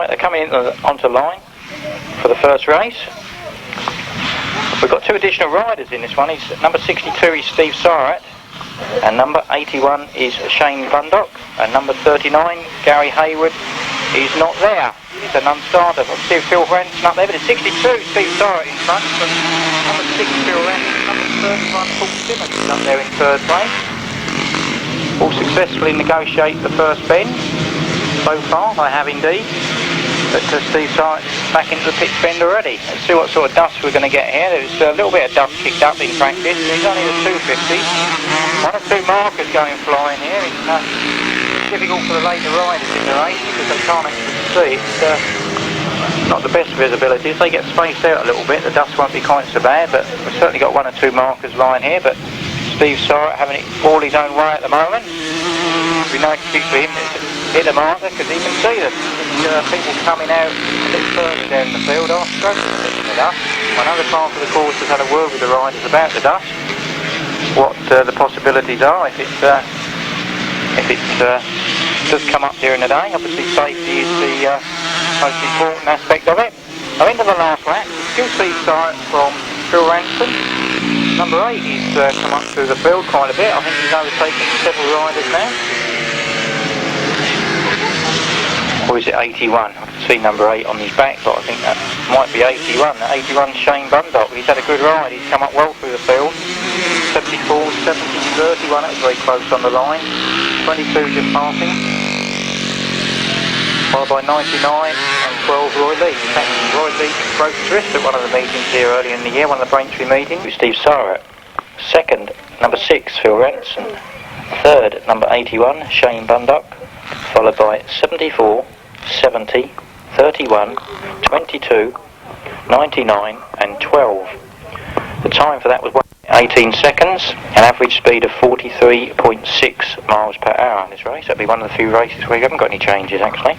they're coming onto line for the first race. We've got two additional riders in this one. Number 62 is Steve Syrett, and number 81 is Shane Bundock, and number 39, Gary Hayward, is not there. He's a non-starter. Obviously Phil Ranson up there, but it's 62, Steve Syrett in front, but number 6, Phil Ranson, number 31, Paul Simmons is up there in third place. All successfully negotiate the first bend so far, they have indeed. But Steve Syrett back into the pitch bend already. Let's see what sort of dust we're going to get here. There's a little bit of dust kicked up in practice. He's only the 250. One or two markers going flying here. It's difficult for the later riders in the race because they can't actually see. It's not the best visibility. If they get spaced out a little bit, the dust won't be quite so bad. But we've certainly got one or two markers lying here. But Steve Syrett having it all his own way at the moment. It'd be no excuse for him to hit a marker because he can see them. People coming out a bit further down the field are struggling a bit with the dust. I know the clerk of the course has had a word with the riders about the dust, what the possibilities are if it does come up during the day. Obviously safety is the most important aspect of it. Now into the last lap, still see Syrett from Phil Ranson. Number 8 he's come up through the field quite a bit. I think he's overtaken several riders now. Or is it 81? I can see number 8 on his back, but I think that might be 81. 81 Shane Bundock. He's had a good ride. He's come up well through the field. 74, 70, 31. That was very close on the line. 22 just passing. Followed by 99 and 12 Roy Lee. In fact, Roy Lee broke his wrist at one of the meetings here earlier in the year, one of the Braintree meetings. Steve Syrett. Second, number 6, Phil Ranson. Third, number 81, Shane Bundock. Followed by 74, 70, 31, 22, 99 and 12. The time for that was 18 seconds, an average speed of 43.6 miles per hour in this race. That'll be one of the few races where you haven't got any changes actually.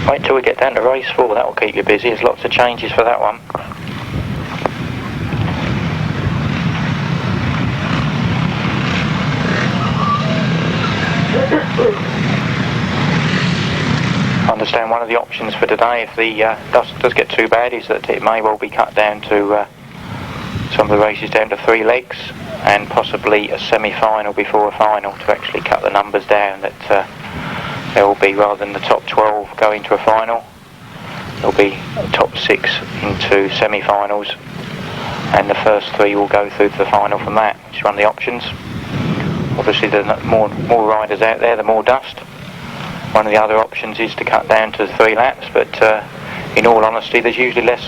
Wait till we get down to race 4, that will keep you busy. There's lots of changes for that one. I understand one of the options for today, if the dust does get too bad, is that it may well be cut down to some of the races down to 3 legs and possibly a semi-final before a final to actually cut the numbers down, that there will be, rather than the top 12 going to a final, there will be top 6 into semi-finals and the first 3 will go through to the final from that, which is one of the options. Obviously the more riders out there, the more dust. One of the other options is to cut down to 3 laps, but in all honesty there's usually less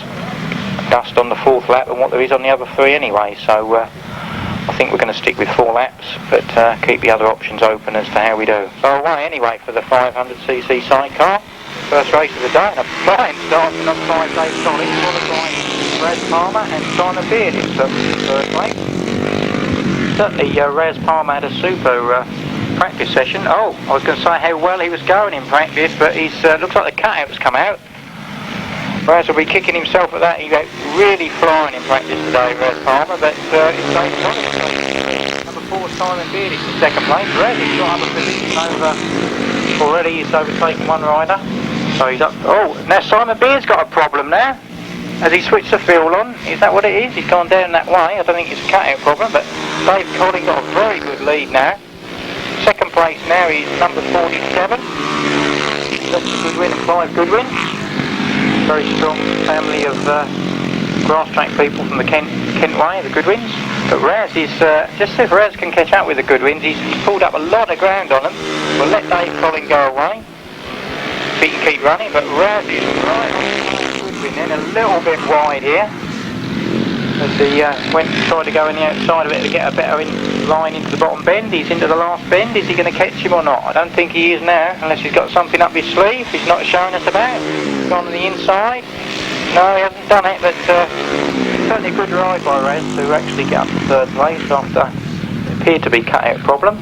dust on the 4th lap than what there is on the other 3 anyway, so I think we're going to stick with 4 laps, but keep the other options open as to how we do. So away anyway for the 500cc sidecar, first race of the day, and a flying start from 5 Days Collin, followed by Raz Palmer and Simon Beard in third place. Certainly Raz Palmer had a super practice session. Oh, I was going to say how well he was going in practice, but he's looks like the cutout's come out. Raz will be kicking himself at that. He went really flying in practice today, Raz Palmer, but it's David Godden. Number 4, Simon Beard is in second place. Raz has got up a position over already. He's overtaken one rider, so he's up. Oh, now Simon Beard's got a problem now. Has he switched the fuel on? Is that what it is? He's gone down that way. I don't think it's a cutout problem, but Dave Collin got a very good lead now. Second place now is number 47. That's Goodwin, Clive Goodwin. Very strong family of grass track people from the Kent way, the Goodwins. But Raz is, just if Raz can catch up with the Goodwins, he's pulled up a lot of ground on them. We'll let Dave Collin go away, so he can keep running, but Raz is right on Goodwin then, a little bit wide here. As he tried to go in the outside of it to get a better line into the bottom bend. He's into the last bend. Is he going to catch him or not? I don't think he is now, unless he's got something up his sleeve he's not showing us about. Gone on the inside. No, he hasn't done it, but certainly a good ride by Raz to actually get up to third place after it appeared to be cut-out problem.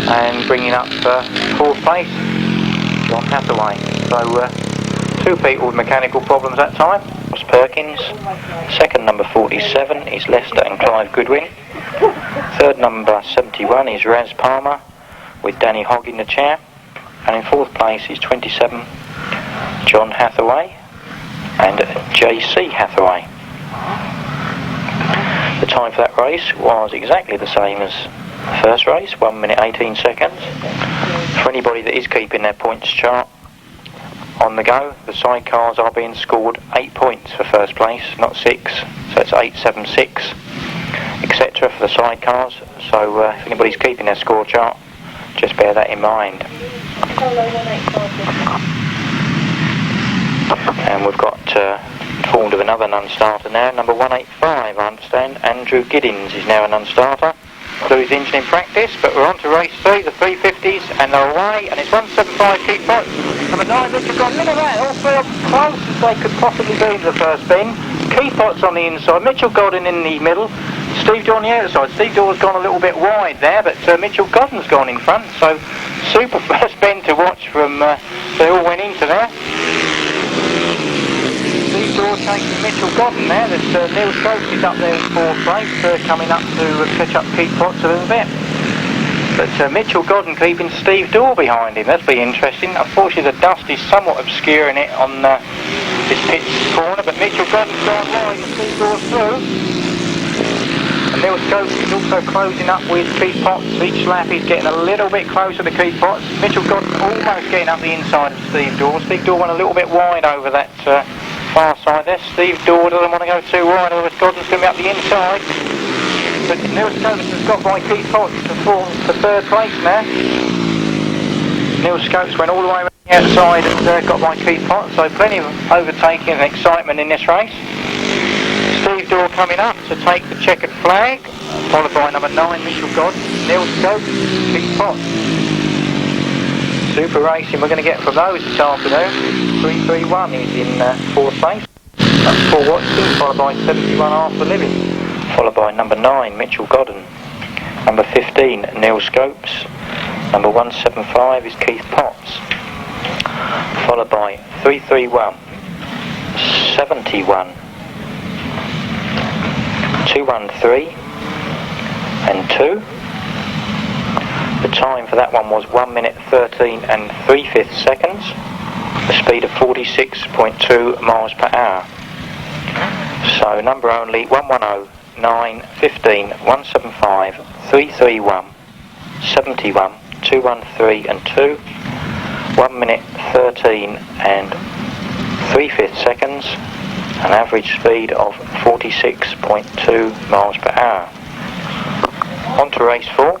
And bringing up fourth place, John Hathaway. So 2 people with mechanical problems that time. Perkins. Second, number 47 is Leicester and Clive Goodwin. Third, number 71 is Raz Palmer with Danny Hogg in the chair. and in 4th place is 27 John Hathaway and JC Hathaway. The time for that race was exactly the same as the first race, 1 minute 18 seconds. For anybody that is keeping their points chart on the go, the sidecars are being scored 8 points for first place, not 6, so it's 8, 7, 6, etc. for the sidecars. So if anybody's keeping their score chart, just bear that in mind. And we've got formed of another non-starter now, number 185, I understand. Andrew Giddins is now a non-starter. Do his engine in practice, but we're on to race 3, the 350s, and they're away, and it's 175 keep pot. Number 9, Mitch, got look at that, all three up close as they could possibly be in the first bin. Key pots on the inside, Mitchell Godden in the middle, Steve Daw on the outside. Steve Daw's gone a little bit wide there, but Mitchell Godden's gone in front, so super first bin to watch from, they all went into there. Steve Daw taking Mitchell Godden there. There's Neil Scopes is up there in 4th place, coming up to catch up keep pots a little bit. But Mitchell Godden keeping Steve Daw behind him. That'll be interesting. Unfortunately, the dust is somewhat obscuring it on this pit corner, but Mitchell Godden's gone wide and Steve Daw's through. And Neil Scopes is also closing up with keep pots. Each lap he's getting a little bit closer to keep pots. Mitchell Godden almost getting up the inside of Steve Daw. Steve Daw went a little bit wide over that far side there. Steve Daw doesn't want to go too wide, otherwise Godden's going to be up the inside. But Neil Scopes has got by keep pots for 3rd place now. Neil Scopes went all the way around the outside and got by keep pots, so plenty of overtaking and excitement in this race. Steve Daw coming up to take the checkered flag, followed by number 9 Mitchell Godden, Neil Scopes, keep pots. Super racing we're going to get from those this afternoon. 331 is in 4th place. That's Paul Watson, followed by 71 Arthur Living, followed by number 9 Mitchell Godden, number 15 Neil Scopes, number 175 is Keith Potts, followed by 331, 71, 213 and 2. The time for that one was 1 minute 13 and 3/5 seconds, the speed of 46.2 miles per hour. So number only 110, 9, 15, 175, 331, 71, 213 and 2, 1 minute 13 and 3/5 seconds, an average speed of 46.2 miles per hour. On to race 4.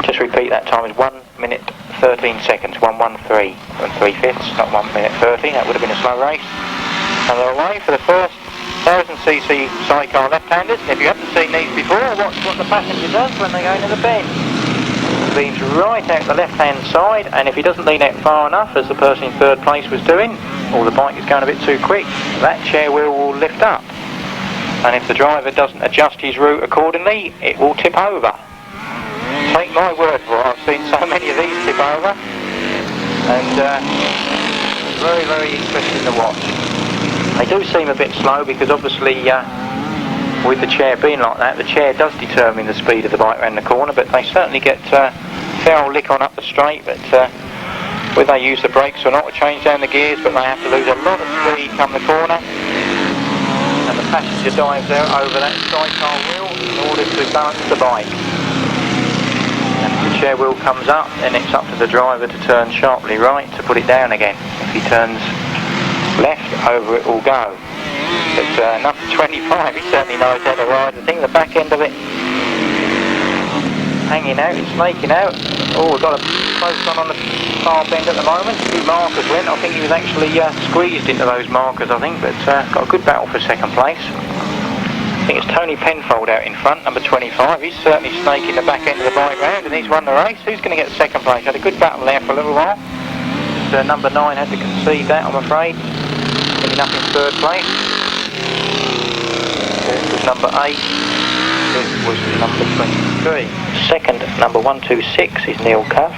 Just repeat, that time is 1 minute 13 seconds, 113 and 3/5, not 1 minute 13, that would have been a slow race. And they're away for the first 1000cc sidecar left-handers. If you haven't seen these before, watch what the passenger does when they go into the bend. Leans right out the left-hand side, and if he doesn't lean out far enough, as the person in 3rd place was doing, or the bike is going a bit too quick, that chair wheel will lift up. And if the driver doesn't adjust his route accordingly, it will tip over. Take my word for it, I've seen so many of these tip over, and very, very interesting to watch. They do seem a bit slow because obviously with the chair being like that, the chair does determine the speed of the bike around the corner, but they certainly get a fair old lick on up the straight, but whether they use the brakes or not to change down the gears, but they have to lose a lot of speed come the corner, and the passenger dives out over that sidecar wheel in order to balance the bike. And if the chair wheel comes up, then it's up to the driver to turn sharply right to put it down again. If he turns left, over it will go. But number 25, he certainly knows how to ride. I think the back end of it hanging out, it's snaking out. Oh, we've got a close one on the far bend at the moment. 2 markers went. I think he was actually squeezed into those markers, I think, but got a good battle for 2nd place. I think it's Tony Penfold out in front, number 25. He's certainly snaking the back end of the bike round, and he's won the race. Who's going to get 2nd place? Had a good battle there for a little while. But, number 9 had to concede that, I'm afraid. Ending up in 3rd place. This was number 8. This was number 23. 2nd, number 126 is Neil Cuff.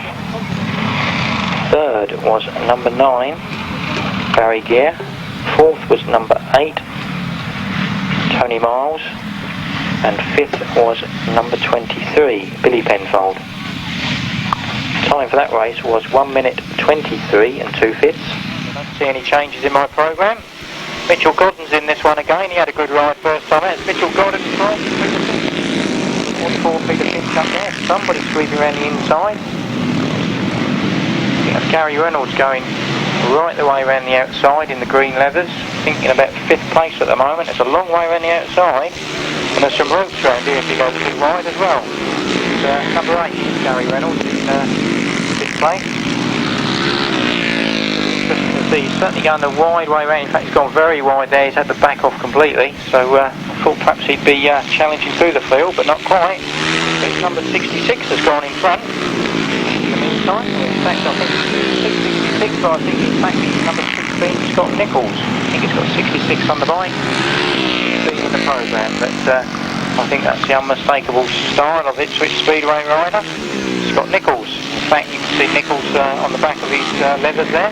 3rd was number 9, Barry Geer. 4th was number 8, Tony Miles, and 5th was number 23, Billy Penfold. Time for that race was 1 minute 23 and 2/5. I don't see any changes in my programme. Mitchell Godden's in this one again. He had a good ride first time out. It's Mitchell Godden, 44 Peter Finch up there. Somebody sweeping around the inside. I think that's Gary Reynolds going right the way around the outside in the green leathers. Thinking about 5th place at the moment. It's a long way around the outside. And there's some ropes around here if you go too wide as well. It's number 8, Gary Reynolds in 5th place. Interesting to see. He's certainly going the wide way around. In fact, he's gone very wide there. He's had to back off completely. So I thought perhaps he'd be challenging through the field, but not quite. But number 66 has gone in front. In the meantime, in fact, I think 66, but I think in fact it's number 16, Scott Nicholls. I think it's got 66 on the bike. In the programme, but I think that's the unmistakable style of Ipswich Speedway rider, Scott Nicholls. In fact, you can see Nicholls on the back of his leathers there.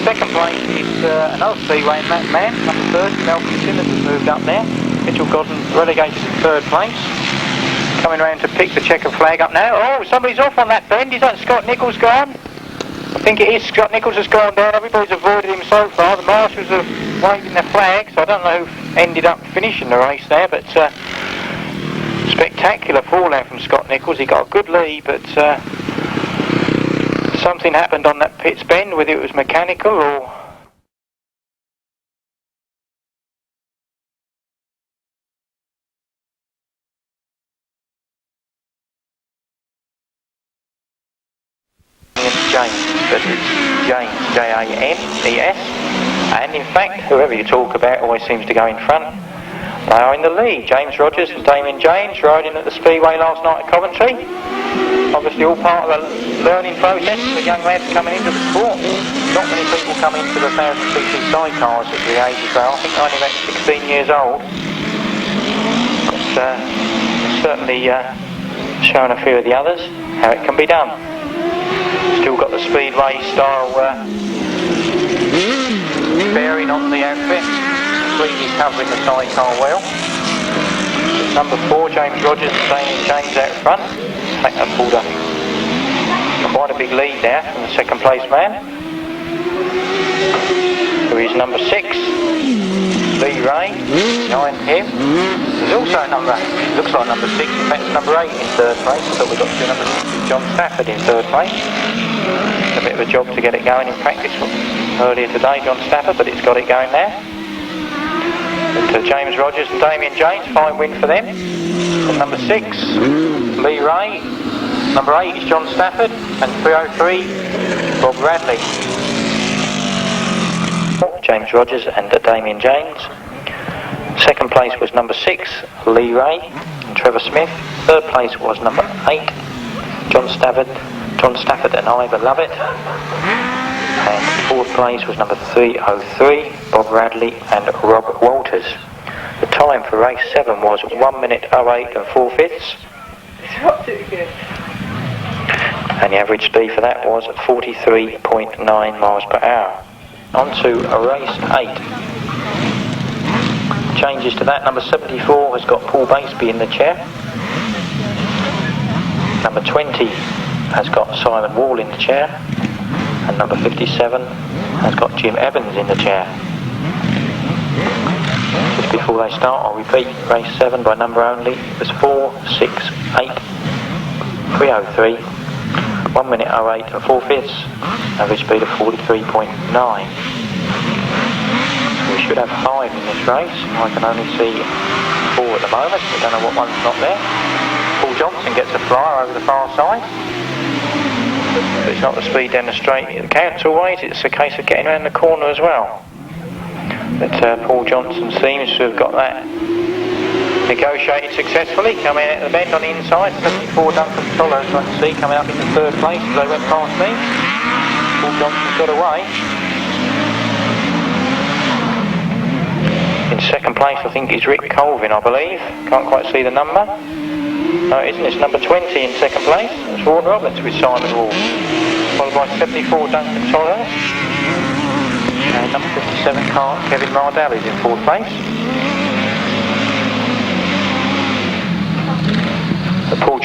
Second place is another Speedway man, number 30, Malcolm Simmons has moved up there. Mitchell Godden relegated in 3rd place. Coming around to pick the checker flag up now. Oh, somebody's off on that bend. Is that Scott Nicholls gone? I think it is. Scott Nicholls has gone down. Everybody's avoided him so far. The marshals are waving their flags. I don't know who ended up finishing the race there, but spectacular fallout from Scott Nicholls. He got a good lead, but something happened on that pit's bend, whether it was mechanical or... James, J-A-M-E-S, and in fact, whoever you talk about always seems to go in front. They are in the lead. James Rogers and Damien James riding at the Speedway last night at Coventry. Obviously all part of the learning process for young lads coming into the sport. Not many people come into the 1000cc sidecars at the ages they are. I think they're only about 16 years old. But certainly showing a few of the others how it can be done. Still got the Speedway style bearing on the outfit, completely covering the sidecar well. Number 4, James Rogers and Damien James out front. In fact, they've pulled up quite a big lead there from the second place man, who is number 6, Lee Ray. Behind him there's also a number, looks like number 6, in fact it's number 8 in 3rd place. I thought we got to number 6, John Stafford in 3rd place. A bit of a job to get it going in practice earlier today, John Stafford, but it's got it going there. But, James Rogers and Damien James, fine win for them. And number 6, Lee Ray. Number 8 is John Stafford, and 303, Bob Bradley. James Rogers and Damien James. Second place was number 6, Lee Ray and Trevor Smith. 3rd place was number 8, John Stafford and Ivor Lovett. And 4th place was number 303, Bob Radley and Rob Walters. The time for race 7 was 1 minute 08 and 4/5. And the average speed for that was 43.9 miles per hour. On to race 8. Changes to that. Number 74 has got Paul Batesby in the chair. Number 20 has got Simon Wall in the chair, and number 57 has got Jim Evans in the chair. Just before they start, I'll repeat race 7 by number only. It was 4, 6, 8, 303, 1 minute 08 and 4/5, average speed of 43.9. So we should have 5 in this race. I can only see 4 at the moment. We don't know what one's not there. Paul Johnson gets a flyer over the far side. But it's not the speed down the straight it counts always, it's a case of getting around the corner as well. But Paul Johnson seems to have got that negotiated successfully, coming out of the bend on the inside. 74 Duncan Toller, as I can see, coming up into 3rd place as they went past me. Paul Johnson's got away. In 2nd place I think is Rick Colvin, I believe. Can't quite see the number. No, it isn't. It's number 20 in 2nd place. It's Vaughan Roberts with Simon Wall. Followed by 74 Duncan Toller. And number 57 Kevin Mardell is in 4th place.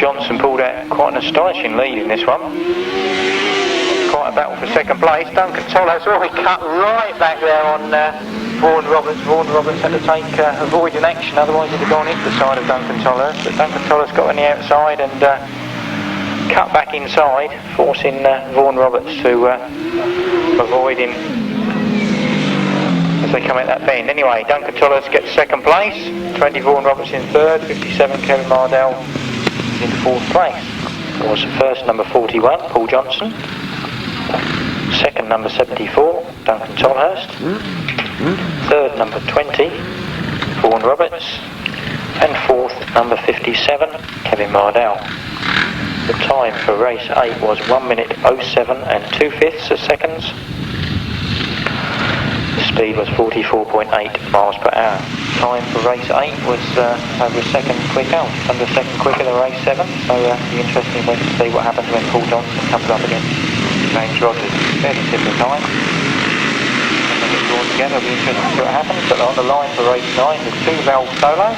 Johnson pulled out quite an astonishing lead in this one. Quite a battle for second place. Duncan Toller's really cut right back there on Vaughan Roberts. Vaughan Roberts had to take avoiding action, otherwise he'd have gone into the side of Duncan Toller. But Duncan Toller's got on the outside and cut back inside, forcing Vaughan Roberts to avoid him as they come out that bend. Anyway, Duncan Tollers gets second place, 20 Vaughan Roberts in third, 57 Kevin Mardell in fourth place. It was first number 41, Paul Johnson. Second number 74, Duncan Tolhurst. Third number 20, Vaughan Roberts. And fourth number 57, Kevin Mardell. The time for race 8 was 1 minute 07 and 2/5 seconds. The speed was 44.8 miles per hour. Time for race 8 was over a second quicker, just under a second quicker than race 7. So it'll be interesting to see what happens when Paul Johnson comes up against James Rogers. Fairly similar time. And then it's drawn together, it'll be interesting to see what happens. But on the line for race 9, the 2-valve solo.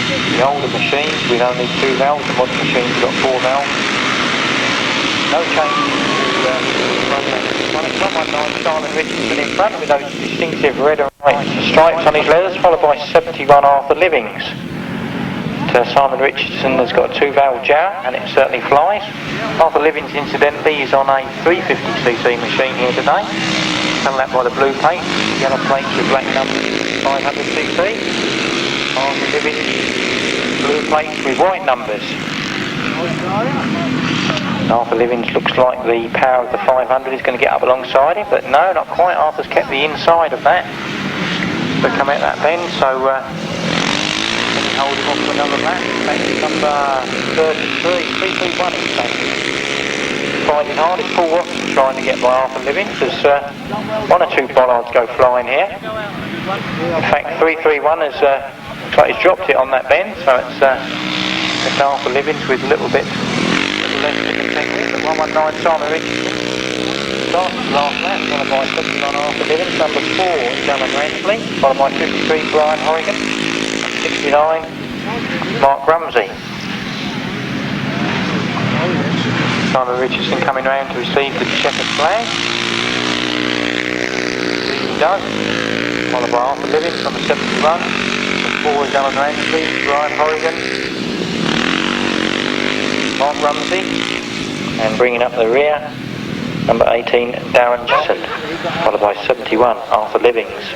The older machines with only 2 valves, the modern machines have got 4 valves. No change to 119 Simon Richardson in front with those distinctive red and white stripes on his leathers, followed by 71 Arthur Livings. Simon Richardson has got a 2-valve jar and it certainly flies. Arthur Livings incidentally is on a 350cc machine here today. Done that by the blue plate, yellow plates with black numbers, 500cc. Arthur Livings, blue plates with white numbers. Arthur Livings looks like the power of the 500 is going to get up alongside him, but no, not quite. Arthur's kept the inside of that. But come out that bend, so let me hold him off for another lap. That's number 33, 331 he's taking. Finding hard, it's Paul Watson trying to get by Arthur Livings. There's 1 or 2 bollards go flying here. In fact, 331 has looks like he's dropped it on that bend, so it's Arthur Livings with a little bit less than the technique, but 119 Simon Richardson starts the last lap, followed by 71 Arthur Livings, number 4 Alan Ransley, followed by 53 Brian Horrigan, 69 Mark Rumsey. Simon Richardson coming round to receive the checkered flag. He does, followed by Arthur Livings, number 71. 4 is Alan Ransley, Brian Horrigan, Mark Rumsey, and bringing up the rear, number 18 Darren Jackson, followed by 71 Arthur Livings,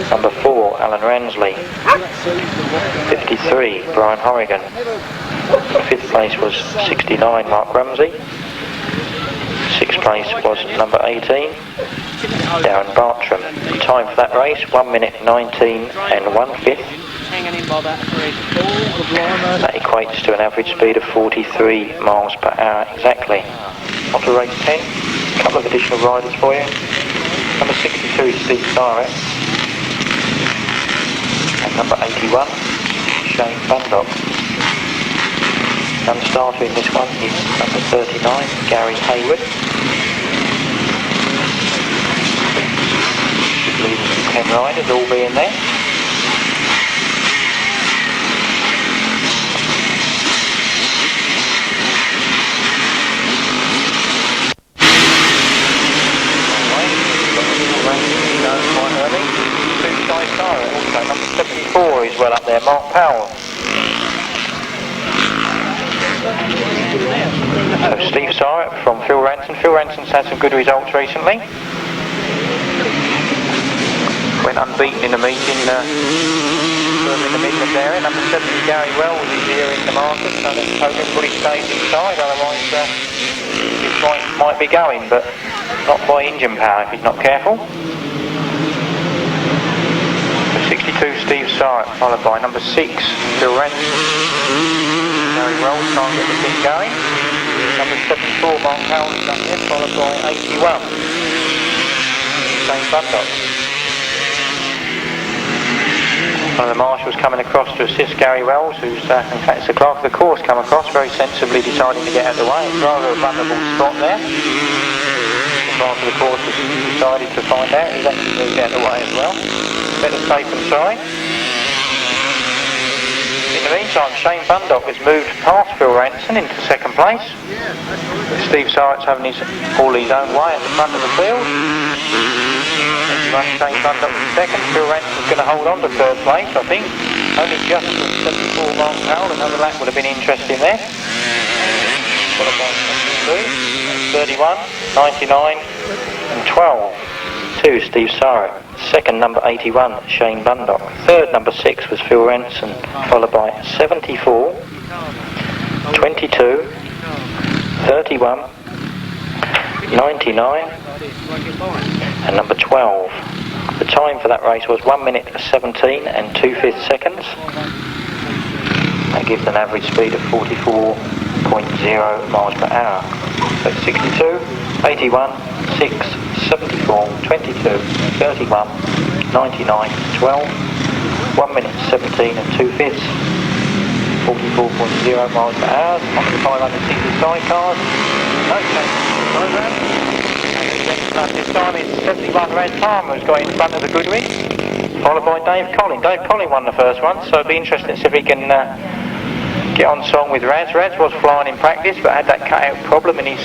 number 4 Alan Ransley, 53 Brian Horrigan, 5th place was 69 Mark Rumsey, 6th place was number 18 Darren Bartram. The time for that race, 1 minute 19 and 1/5. That equates to an average speed of 43 miles per hour exactly. On to race 10, a couple of additional riders for you. Number 62 is Steve Syrett, and number 81 Shane Bundock. Non-starter in this one is number 39 Gary Hayward. Should leave 10 riders all be in there. Also, number 74 is well up there, Mark Powell. So Steve Syrett from Phil Ranson. Phil Ranson's had some good results recently. Went unbeaten in the meeting in the Midland area. Number 70 Gary Wells is here in the market, so let's hope everybody stays inside, otherwise this might be going, but not by engine power if he's not careful. 62 Steve Syrett, followed by number 6 Phil Ranson. Gary Wells trying to get the thing going. Number 74 Mark Powell is up here, followed by 81 Shane Bundock. One of the marshals coming across to assist Gary Wells, who's in fact it's the clerk of the course come across, very sensibly deciding to get out of the way. It's rather a vulnerable spot there. The clerk of the course has decided to find out, he's actually moved out of the way as well. Better safe and sorry. In the the meantime, Shane Bundock has moved past Phil Ranson into second place. Steve Syrett's having all his own way at the front of the field. Shane Bundock in second. Phil Ranson's going to hold on to third place, I think. Only just 74 miles per hour. Another lap would have been interesting there. 31, 99 and 12. 2, Steve Syrett. Second, number 81, Shane Bundock. Third, number 6 was Phil Ranson, followed by 74, 22, 31, 99 and number 12. The time for that race was 1 minute 17 and 2/5 seconds. That gives an average speed of 44.0 miles per hour. So 62, 81, 6, 74, 22, 31, 99, 12, 1 minute 17 and 2/5, 44.0 miles per hour. On the 500cc sidecars, no change in the program. This time it's 71 Raz Palmer who's got in front of the Goodwin, followed by Dave Collin. Dave Collin won the first one, so it'll be interesting to see if he can get on song with Raz. Raz was flying in practice but had that cut-out problem in his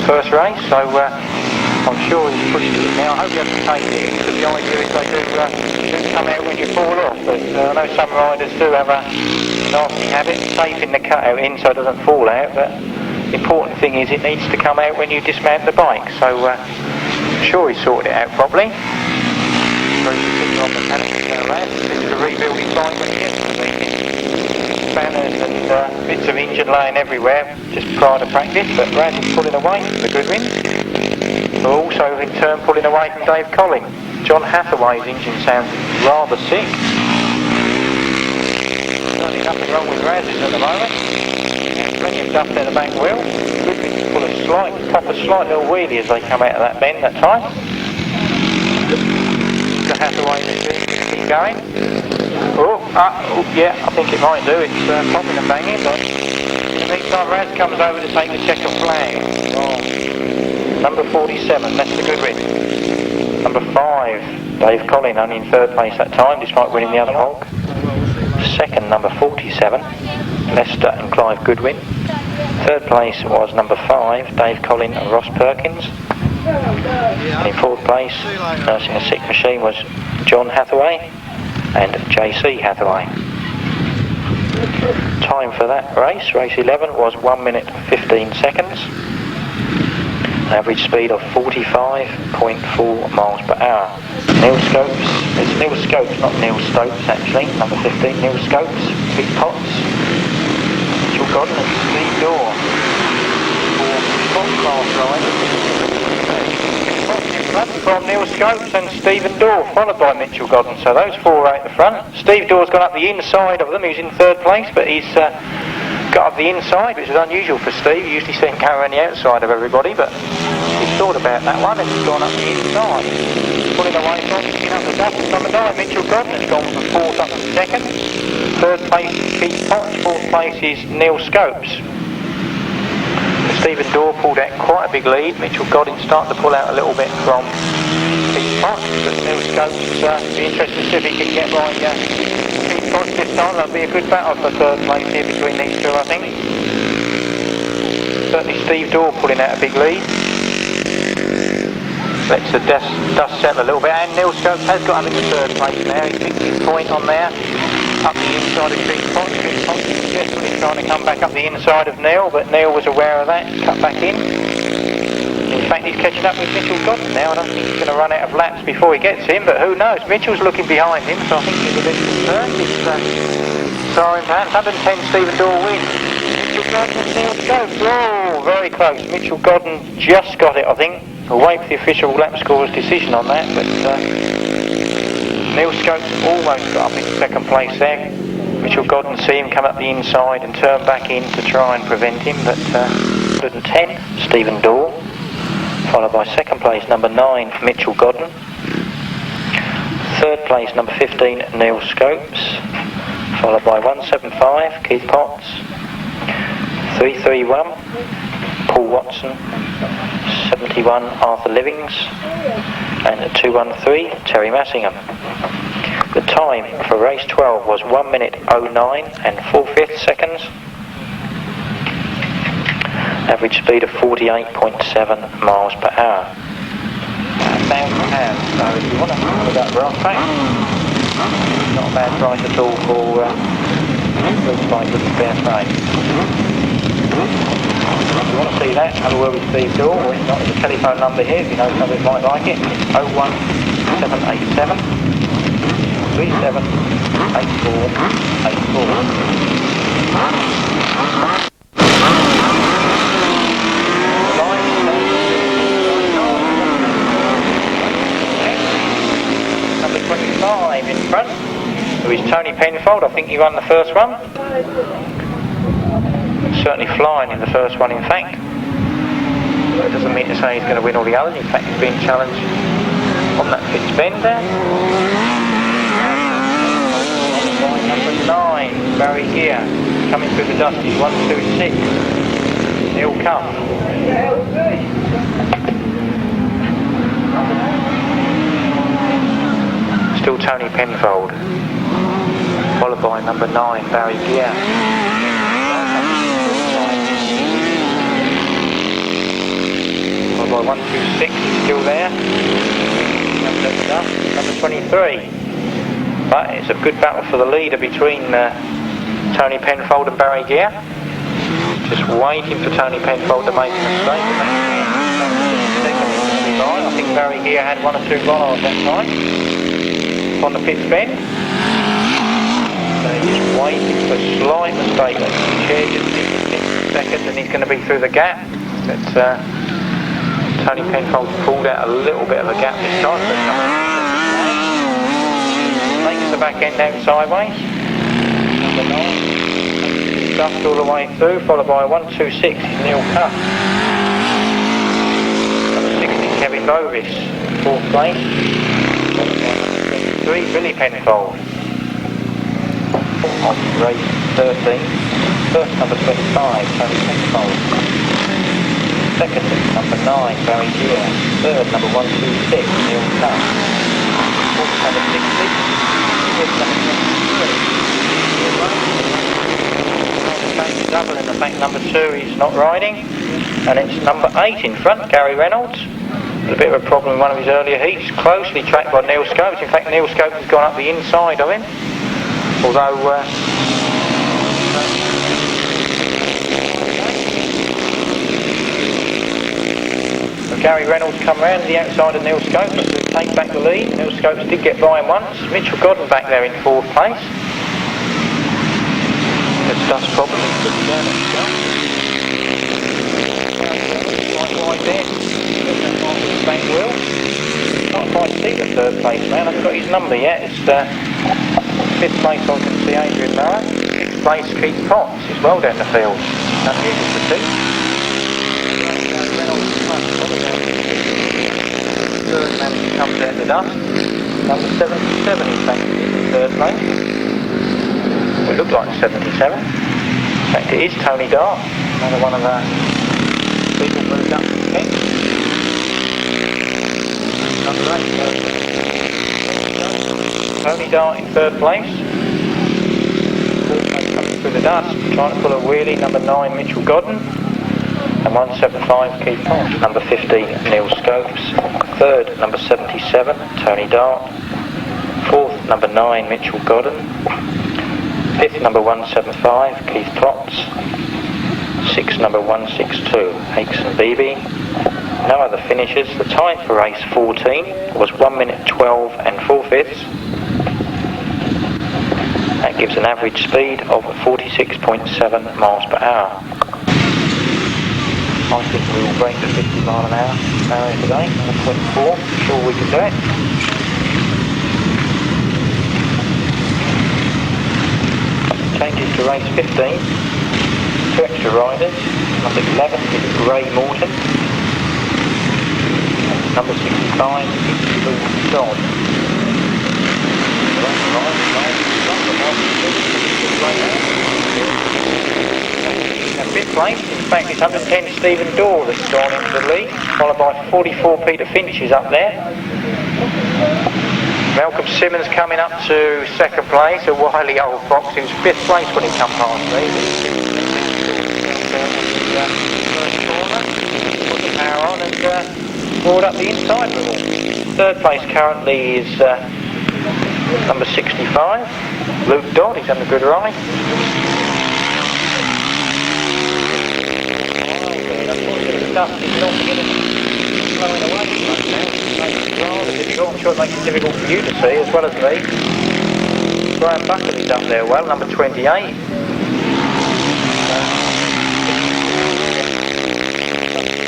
first race, so I'm sure he's pushed it now. I hope he doesn't take it, because the idea is they do come out when you fall off, but I know some riders do have a nasty habit of taping the cut-out in so it doesn't fall out, but the important thing is it needs to come out when you dismount the bike, so I'm sure he's sorted it out properly. On mechanics now, Raz. This is a rebuilding bike when he gets to the meeting. Spanners and bits of engine laying everywhere just prior to practice, but Raz is pulling away from the Goodwin. We're also in turn pulling away from Dave Collin. John Hathaway's engine sounds rather sick. Certainly nothing wrong with Raz's at the moment. Plenty of dust in the back wheel. Goodwin's full of slight little wheelie as they come out of that bend that time. The Hathaway is keep going. Yeah, I think it might do. It's popping and banging, but in the meantime Raz comes over to take the checker flag. Number 47, that's the Goodwin. Number 5, Dave Collin, only in third place that time, despite winning the other Hogg. Second, number 47, Leicester and Clive Goodwin. Third place was number 5, Dave Collin and Ross Perkins. And in fourth place, nursing a sick machine, was John Hathaway and JC Hathaway. Time for that race, race 11, was 1 minute 15 seconds. An average speed of 45.4 miles per hour. Neil Scopes, it's Neil Scopes, not Neil Stokes actually, number 15, Neil Scopes, Big Potts, Godden and Steve Daw. For top class riders. From Neil Scopes and Stephen Daw, followed by Mitchell Godden. So those four are at the front. Steve Daw's gone up the inside of them. He's in third place, but he's got up the inside, which is unusual for Steve. You usually see him go around the outside of everybody, but he's thought about that one and he's gone up the inside. Pulling away from the double. Number 9, Mitchell Godden has gone from fourth up to second. Third place is Keith Potts. Fourth place is Neil Scopes. Stephen Daw pulled out quite a big lead. Mitchell Godden starting to pull out a little bit from Keith Potts, but Neil Scopes be interested to see if he can get by Keith Potts this time. That'll be a good battle for third place here between these two, I think. Certainly Steve Daw pulling out a big lead. Lets the dust settle a little bit, and Neil Scopes has got up into third place now. He's picked his point on there, up the inside of Keith Potts. Keith Potts is desperately trying to come back up the inside of Neil, but Neil was aware of that, cut back in. In fact, he's catching up with Mitchell Godden now. I don't think he's going to run out of laps before he gets him, but who knows? Mitchell's looking behind him, so I think he's a bit concerned. It's sorry, perhaps 110 Stephen Daw wins. Mitchell Godden and Neil Scopes. Oh, very close. Mitchell Godden just got it, I think. We'll wait for the official lap scorer's decision on that, but Neil Scopes almost got up in second place there. Mitchell Godden see him come up the inside and turn back in to try and prevent him, but 110, Stephen Daw, followed by second place, number 9, Mitchell Godden. Third place, number 15, Neil Scopes, followed by 175, Keith Potts. 331, Paul Watson. 71, Arthur Livings, and 213, Teri Massingham. The time for race 12 was 1 minute 09 and 4/5 seconds. Average speed of 48.7 miles per hour. £1,000, so if you want to follow that rough track, not a bad price at all for looks like with the fair frame. If you want to see that, have a word with Steve Daw, or if not, there's a telephone number here if you know somebody might like it. 01787 378484. Number 25 in front, who is Tony Penfold. I think he won the first one. Certainly flying in the first one, in fact. But it doesn't mean to say he's going to win all the others. In fact, he's being challenged on that pitch bend there. Number 9, Barry Geer, coming through the dust. He's 126. He'll come. Still Tony Penfold, followed by number 9, Barry Geer. Followed by 126, he's still there. Number 23. But it's a good battle for the leader between Tony Penfold and Barry Geer. Just waiting for Tony Penfold to make a mistake. I think Barry Geer had 1 or 2 bollards that time on the pitch bend. So he's just waiting for a slight mistake. The chair just in second, and he's going to be through the gap. But Tony Penfold's pulled out a little bit of a gap this time. Makes the back end out sideways. Number 9. Stuffed all the way through, followed by 126 is Neil Cuff. Number 60 Kevin Bovis, 4th place. 3 Billy Penfold. On race 13. First number 25 Tony Penfold. Second number 9 Barry Geer. Third number 126 Neil Cuff. Fourth number 60. Fifth number 23. Double in the fact number 2 he's not riding, and it's number 8 in front, Gary Reynolds. A bit of a problem in one of his earlier heats, closely tracked by Neil Scopes. In fact, Neil Scopes has gone up the inside of him, although Gary Reynolds come round to the outside of Neil Scopes to take back the lead. Neil Scopes did get by him once. Mitch Godden back there in 4th place. It's dust problem. Quite there. Bank wheel. Can't quite see the 3rd place man. I haven't got his number yet. It's 5th place I can see Adrian Murray. 6th place Keith Potts. He's well down the field. Unusual to see. 3rd man comes out the dust. Number 77 in fact in 3rd place. It looked like 77. In fact, it is Tony Daw, another one of our people moved up from Kent. Number 8, Tony Daw in 3rd place. Coming through the dust, trying to pull a wheelie. Number 9, Mitchell Godden. And 175, Keith Potts. Number 50, Neil Scopes. 3rd, number 77, Tony Daw. 4th, number 9, Mitchell Godden. 5th, number 175, Keith Potts. 6th, number 162, Hakeson Beebe. No other finishes. The time for race 14 was 1 minute 12 and 4/5. That gives an average speed of 46.7 miles per hour. I think we will break the 50 mile an hour barrier today. On 24, sure we can do it. Changes to race 15. 2 extra riders. Number 11 is Ray Morton. Number 65 is Dodd. Now 5th place, in fact it's 110 Stephen Daw that's gone into the lead, followed by 44 Peter Finch is up there. Malcolm Simmons coming up to second place, a wily old fox. He was 5th place when he come past me. Put the power on and brought up the inside with all. 3rd place currently is number 65, Luke Dodd. He's having a good ride. He's not getting flowing away right now. Rather difficult. I'm sure it makes it difficult for you to see as well as me. Graham Buckley's up there well, number 28.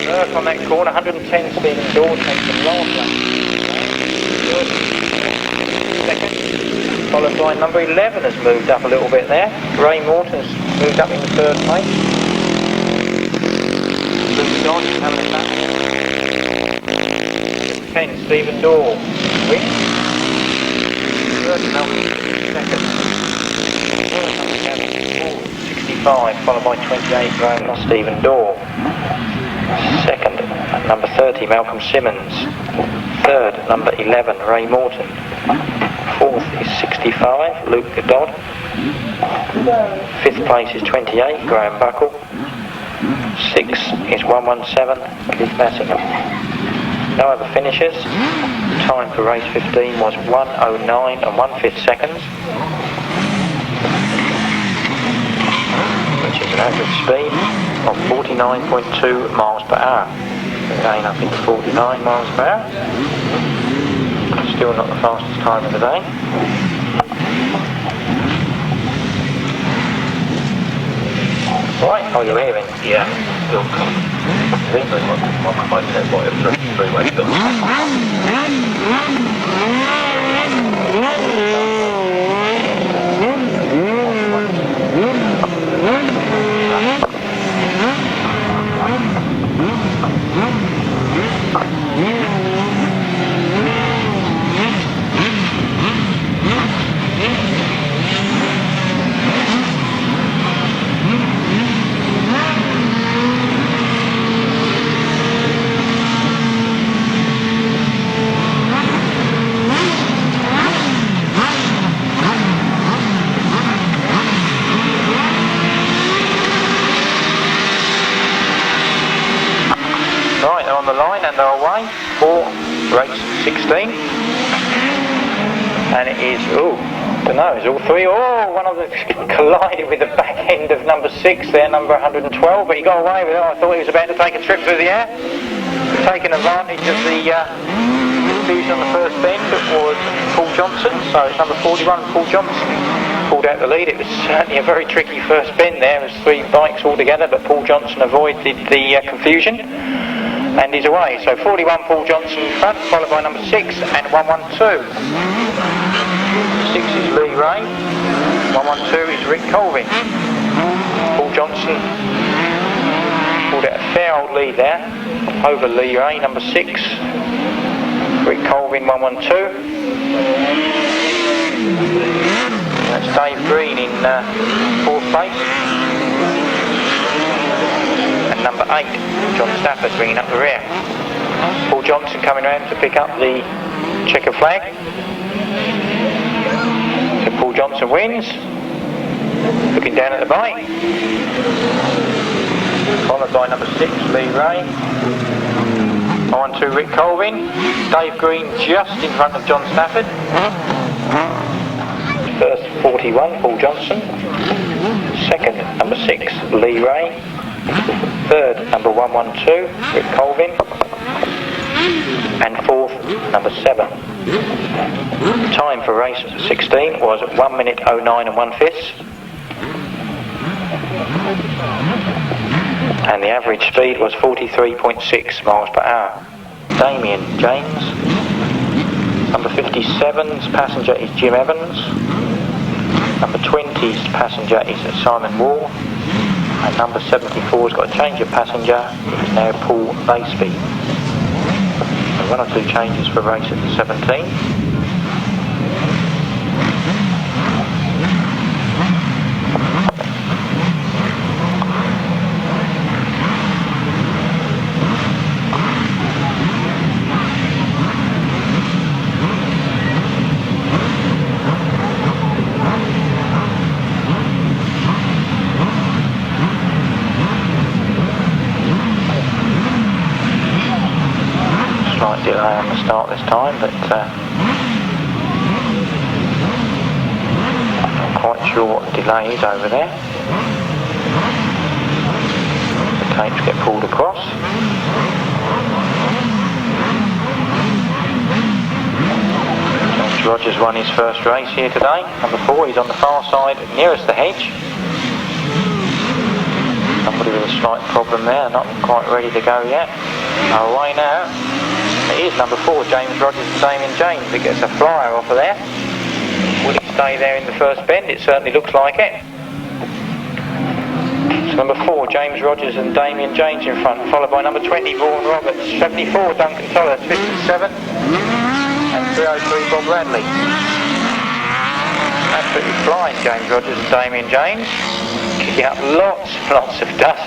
Reynolds on that corner, 110 speed and Daw takes the last lap. Second, followed by number 11 has moved up a little bit there. Morton has moved up in the 3rd place. Dodd having a back. 10, Stephen Daw wins. 3rd, second. 65, followed by 28, Graham Stephen Daw. 2nd, number 30, Malcolm Simmons. 3rd, number 11, Ray Morton. 4th is 65, Luke Dodd. 5th place is 28, Graham Buckle. 6th is 117, Keith Massingham. No other finishers. Time for race 15 was 1:09 and 1/5 seconds, which is an average speed of 49.2 miles per hour. Again up into 49 miles per hour. Still not the fastest time of the day. Right, oh you're hearing? Yeah, still coming. I think they might have by a three-way still. On the line and they're away for race 16, and it is, don't know, it's all three. One of them collided with the back end of number 6 there, number 112, but he got away with it. I thought he was about to take a trip through the air. Taking advantage of the confusion on the first bend was Paul Johnson, so it's number 41, Paul Johnson pulled out the lead. It was certainly a very tricky first bend there. There was 3 bikes all together, but Paul Johnson avoided the confusion. And he's away. So 41 Paul Johnson in front, followed by number 6 and 112. 6 is Lee Ray, 112 is Rick Colvin. Paul Johnson pulled out a fair old lead there over Lee Ray, number 6. Rick Colvin, 112. That's Dave Green in 4th place. Number 8, John Stafford bringing up the rear. Paul Johnson coming around to pick up the checker flag. So Paul Johnson wins. Looking down at the bike. Followed by number 6, Lee Ray. On to Rick Colvin. Dave Green just in front of John Stafford. First 41, Paul Johnson. Second, number 6, Lee Ray. 3rd, number 112, Rick Colvin, and 4th, number 7. Time for race 16 was 1:09 and 1/5, and the average speed was 43.6 miles per hour. Damien James, number 57's passenger is Jim Evans, number 20's passenger is Simon Wall, and number 74's got a change of passenger, it is now Paul Baseby. So 1 or 2 changes for race at 17. delay on the start this time, but I'm not quite sure what the delay is over there. The tapes get pulled across. James Rogers won his first race here today. Number 4, he's on the far side nearest the hedge. Somebody with a slight problem there, not quite ready to go yet. Away now. It is number 4, James Rogers and Damien James. It gets a flyer off of there. Will he stay there in the first bend? It certainly looks like it. So number 4, James Rogers and Damien James in front, followed by number 20, Vaughan Roberts, 74, Duncan Toller, 57, and 303, Bob Radley. Absolutely flying, James Rogers and Damien James. Kicking up lots of dust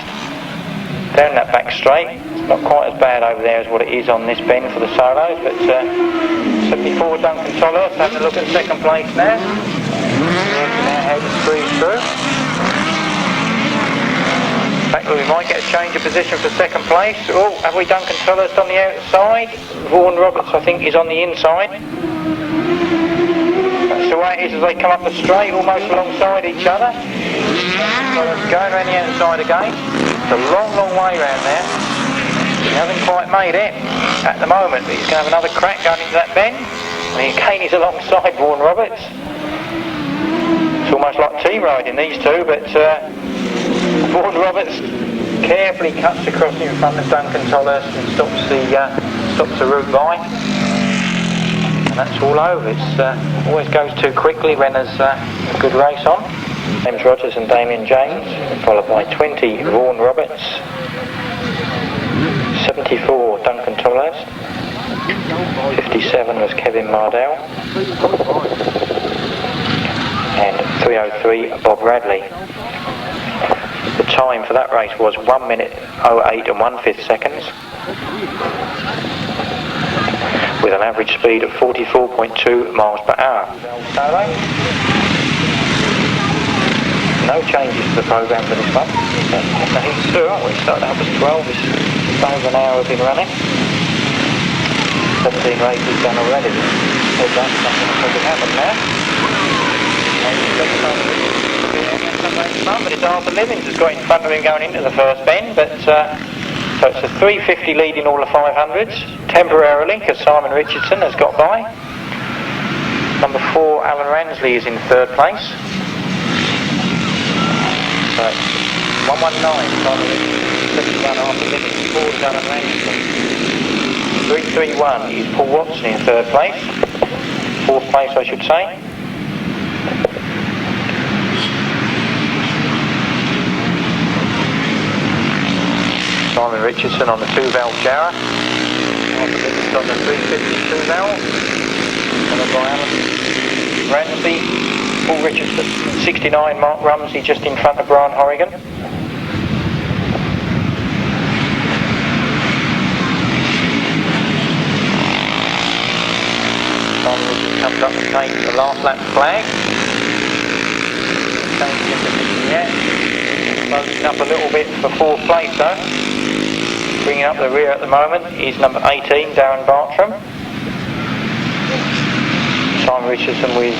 down that back straight. It's not quite as bad over there as what it is on this bend for the solos, but 74 Duncan Toller having a look at second place now. Working out how to squeeze through. In fact, we might get a change of position for second place. Oh, have we Duncan Toller on the outside? Vaughan Roberts, I think, is on the inside. That's the way it is as they come up the straight, almost alongside each other. Going around the outside again. It's a long way round there. He hasn't quite made it at the moment, but he's going to have another crack going into that bend. And again, he's alongside Vaughan Roberts. It's almost like team riding, these two, but Vaughan Roberts carefully cuts across in front of Duncan Toller and stops the route by. And that's all over. It always goes too quickly when there's a good race on. James Rogers and Damien James, followed by 20, Vaughan Roberts, 74, Duncan Tollhurst, 57 was Kevin Mardell, and 303, Bob Radley. The time for that race was 1 minute 08 and 1/5 seconds, with an average speed of 44.2 miles per hour. No changes to the programme for this one. The heat's through, aren't we? Started out as 12, it's over an hour we've been running. 17 races done already. Well done, something will probably happen now. But it's Arthur Livins has got in front of him going into the first bend, but so it's a 350 leading all the 500s, temporarily, because Simon Richardson has got by. Number 4, Alan Ransley is in third place. So 119, Simon Richardson, 71 Arthur Livins, 4 Alan Ransley. 331 is Paul Watson in third place, fourth place I should say. Simon Richardson on the 2-valve Jarrah, Arthur Livins on the 352 valve, followed by Alan Ransley, Paul Richardson, 69 Mark Rumsey just in front of Brian Horrigan. Comes up and takes the last lap flag. Don't get the position yet. Closing up a little bit for fourth place though. Bringing up the rear at the moment is number 18, Darren Bartram. Simon Richardson with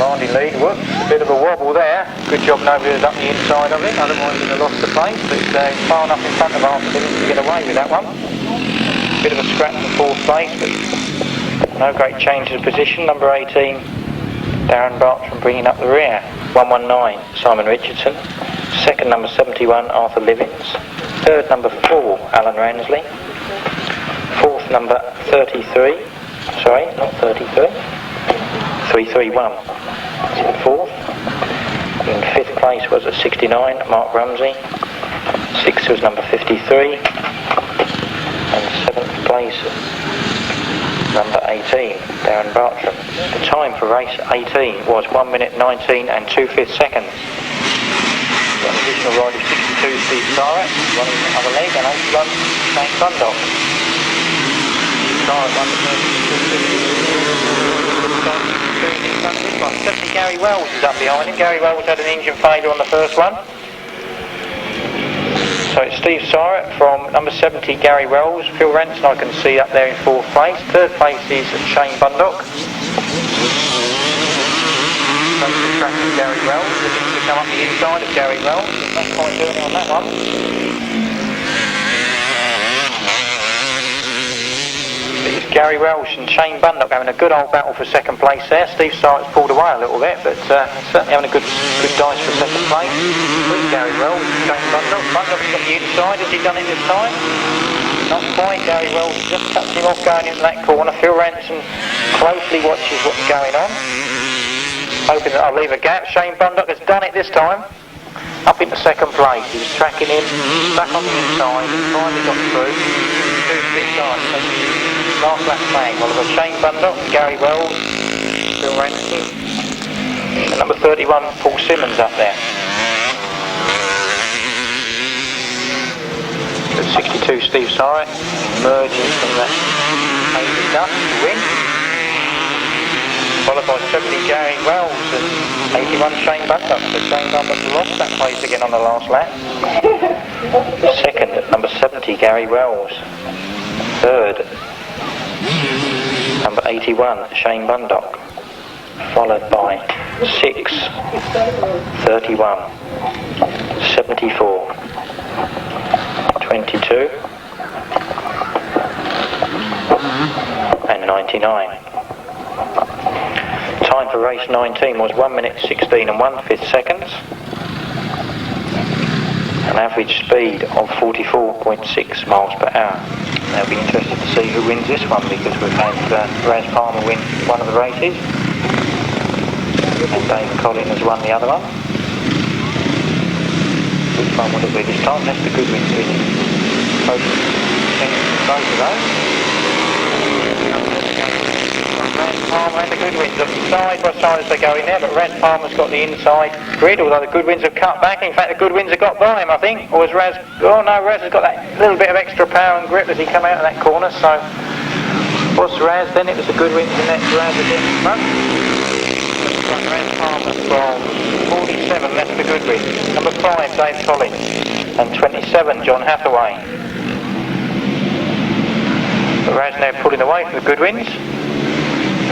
Randy lead. Whoops, a bit of a wobble there. Good job nobody was up the inside of it, otherwise he'd have lost the place. But it's far enough in front of Arthur Livins to get away with that one. Bit of a scrap in fourth place, but no great change of position. Number 18, Darren Bartram bringing up the rear. 119, Simon Richardson. Second, number 71, Arthur Livins. Third, number 4, Alan Ransley. Fourth, number 33. Sorry, not 33. 331 is in fourth. In fifth place was at 69, Mark Rumsey. Sixth was number 53. And seventh place, number 18, Darren Bartram. The time for race 18 was 1 minute 19 and 2/5 seconds. Got an additional ride of 62, Steve Syrett, running the other leg, and 81, Shane Bundock. Syrett won the first 250. 70 Gary Wells is up behind him. Gary Wells had an engine failure on the first one. So it's Steve Syrett from number 70, Gary Wells. Phil Ranson I can see up there in 4th place. 3rd place is Shane Bundock. Tracking Gary Wells. Looking to come up the inside of Gary Wells. Not quite doing it on that one. It's Gary Wells and Shane Bundock having a good old battle for 2nd place there. Steve Syrett's pulled away a little bit, but certainly having a good dice for 2nd place. With Gary Wells and Shane Bundock. Bundock's got the inside. Has he done it this time? Not quite. Gary Wells just cuts him off going into that corner. Phil Ranson closely watches what's going on, hoping that I'll leave a gap. Shane Bundock has done it this time. Up into 2nd place. He was tracking him back on the inside and finally got through. Last lap flag. Well, I've got Shane Bundock, Gary Wells, Phil Ranson, and number 31, Paul Simmons up there. At 62, Steve Syrett emerging from that hazy dust to win. Followed by 70, Gary Wells, and 81, Shane Bundock. So Shane Bundock lost that place again on the last lap. 2nd, at number 70, Gary Wells. 3rd, number 81, Shane Bundock. Followed by 6, 31, 74, 22, and 99. Time for race 19 was 1 minute 16 and 1/5 seconds. An average speed of 44.6 miles per hour. They'll be interested to see who wins this one, because we've had Raz Palmer win one of the races and Dave Collin has won the other one. Which one would it be this time? That's the Goodwin's winning. Both of those. Raz Palmer and the Goodwins are side by side as they go in there, but Raz Palmer's got the inside grid, although the Goodwins have cut back. In fact, the Goodwins have got by him, I think. Or has Raz... Oh no, Raz has got that little bit of extra power and grip as he come out of that corner, so... Was Raz, then it was the Goodwins, and then Raz again in front. Raz Palmer from 47, that's the Goodwins. Number 5, Dave Collin. And 27, John Hathaway. But Raz now pulling away from the Goodwins.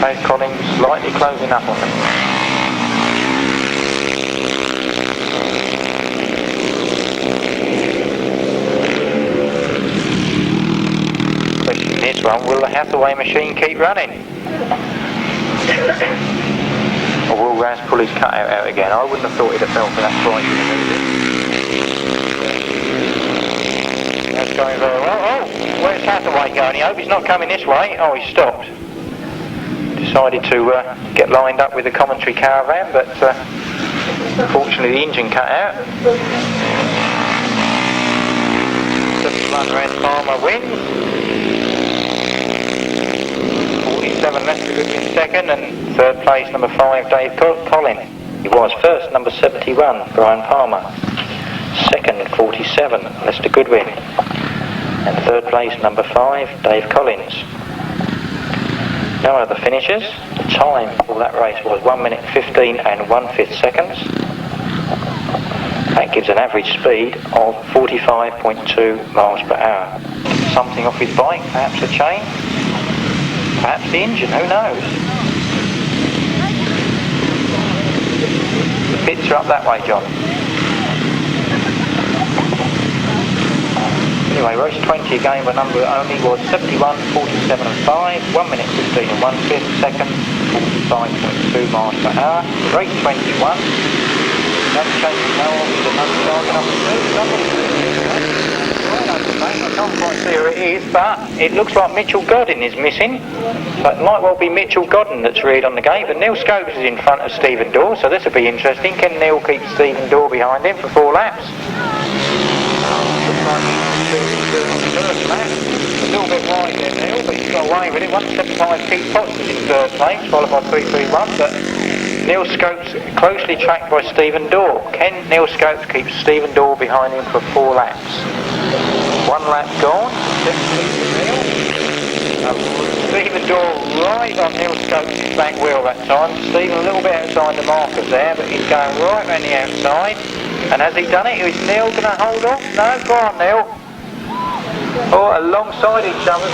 Dave Collin slightly closing up on them. Question in this one, will the Hathaway machine keep running? Or will Raz pull his cutout out again? I wouldn't have thought he'd have fell for that fright. That's going very well. Oh, where's Hathaway going? I hope he's not coming this way. Oh, he stopped. Decided to get lined up with the commentary caravan, but unfortunately the engine cut out. 71, Raz Palmer wins. 47, left to Goodwin 2nd, and 3rd place, number 5, Dave Collin. He was 1st, number 71, Brian Palmer. 2nd, 47, Mr. Goodwin. And 3rd place, number 5, Dave Collins. No other finishers. The time for that race was 1 minute 15 and 1/5 seconds. That gives an average speed of 45.2 miles per hour. Something off his bike, perhaps a chain, perhaps the engine, who knows? The bits are up that way, John. Anyway, race 20 again, the number only was 71, 47 and 5, 1 minute 15 and 1/5 seconds, 45.2 miles per hour. Race 21, don't change the power with the number target up to 2. I can't quite see who it is, but it looks like Mitchell Godden is missing. So it might well be Mitchell Godden that's reared on the gate, but Neil Scopes is in front of Stephen Daw, so this will be interesting. Can Neil keep Stephen Daw behind him for 4 laps? A little bit wide there, Neil, but he's got away with it. 175 Pete Potts is in 3rd place, followed by 331, but Neil Scopes closely tracked by Stephen Daw. Can Neil Scopes keep Stephen Daw behind him for 4 laps? 1 lap gone. Stephen Daw right on Neil Scopes' back wheel that time. Stephen a little bit outside the markers there, but he's going right around the outside. And has he done it? Is Neil going to hold off? No, go on Neil. Oh, alongside each other.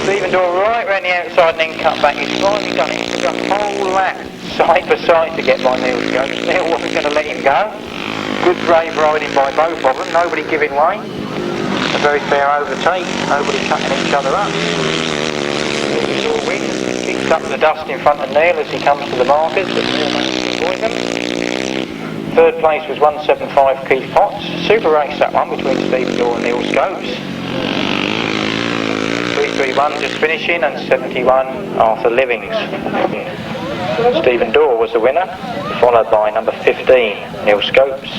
Stephen Daw right around the outside and then cut back. He's finally done it. He took a whole lap side by side to get by Neil Scopes. Neil wasn't going to let him go. Good brave riding by both of them, nobody giving way. A very fair overtake, nobody cutting each other up. Neil wins, picks up the dust in front of Neil as he comes to the markers, but Neil managed to avoid them. Third place was 175 Keith Potts. Super race that one between Stephen Daw and Neil Scopes. 331 just finishing and 71 Arthur Livings. Stephen Daw was the winner, followed by number 15 Neil Scopes,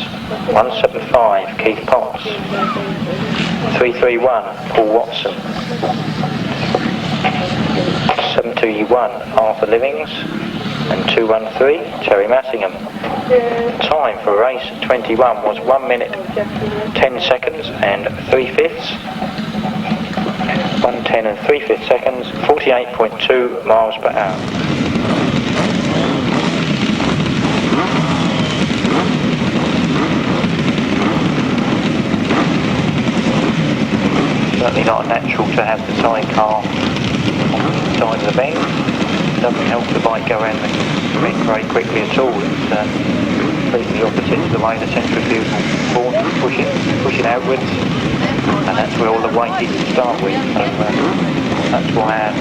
175 Keith Potts, 331 Paul Watson, 721 Arthur Livings and 213 Teri Massingham. Time for race 21 was 1 minute 10 seconds and 3/5. 1:10 and 3/5 seconds, 48.2 miles per hour. Certainly not natural to have the sidecar on the side of the bend. It doesn't help the bike go around the bend very quickly at all. It's completely opposite to the way the centrifugal force is pushing outwards, and that's where all the weight is to start with. So that's why our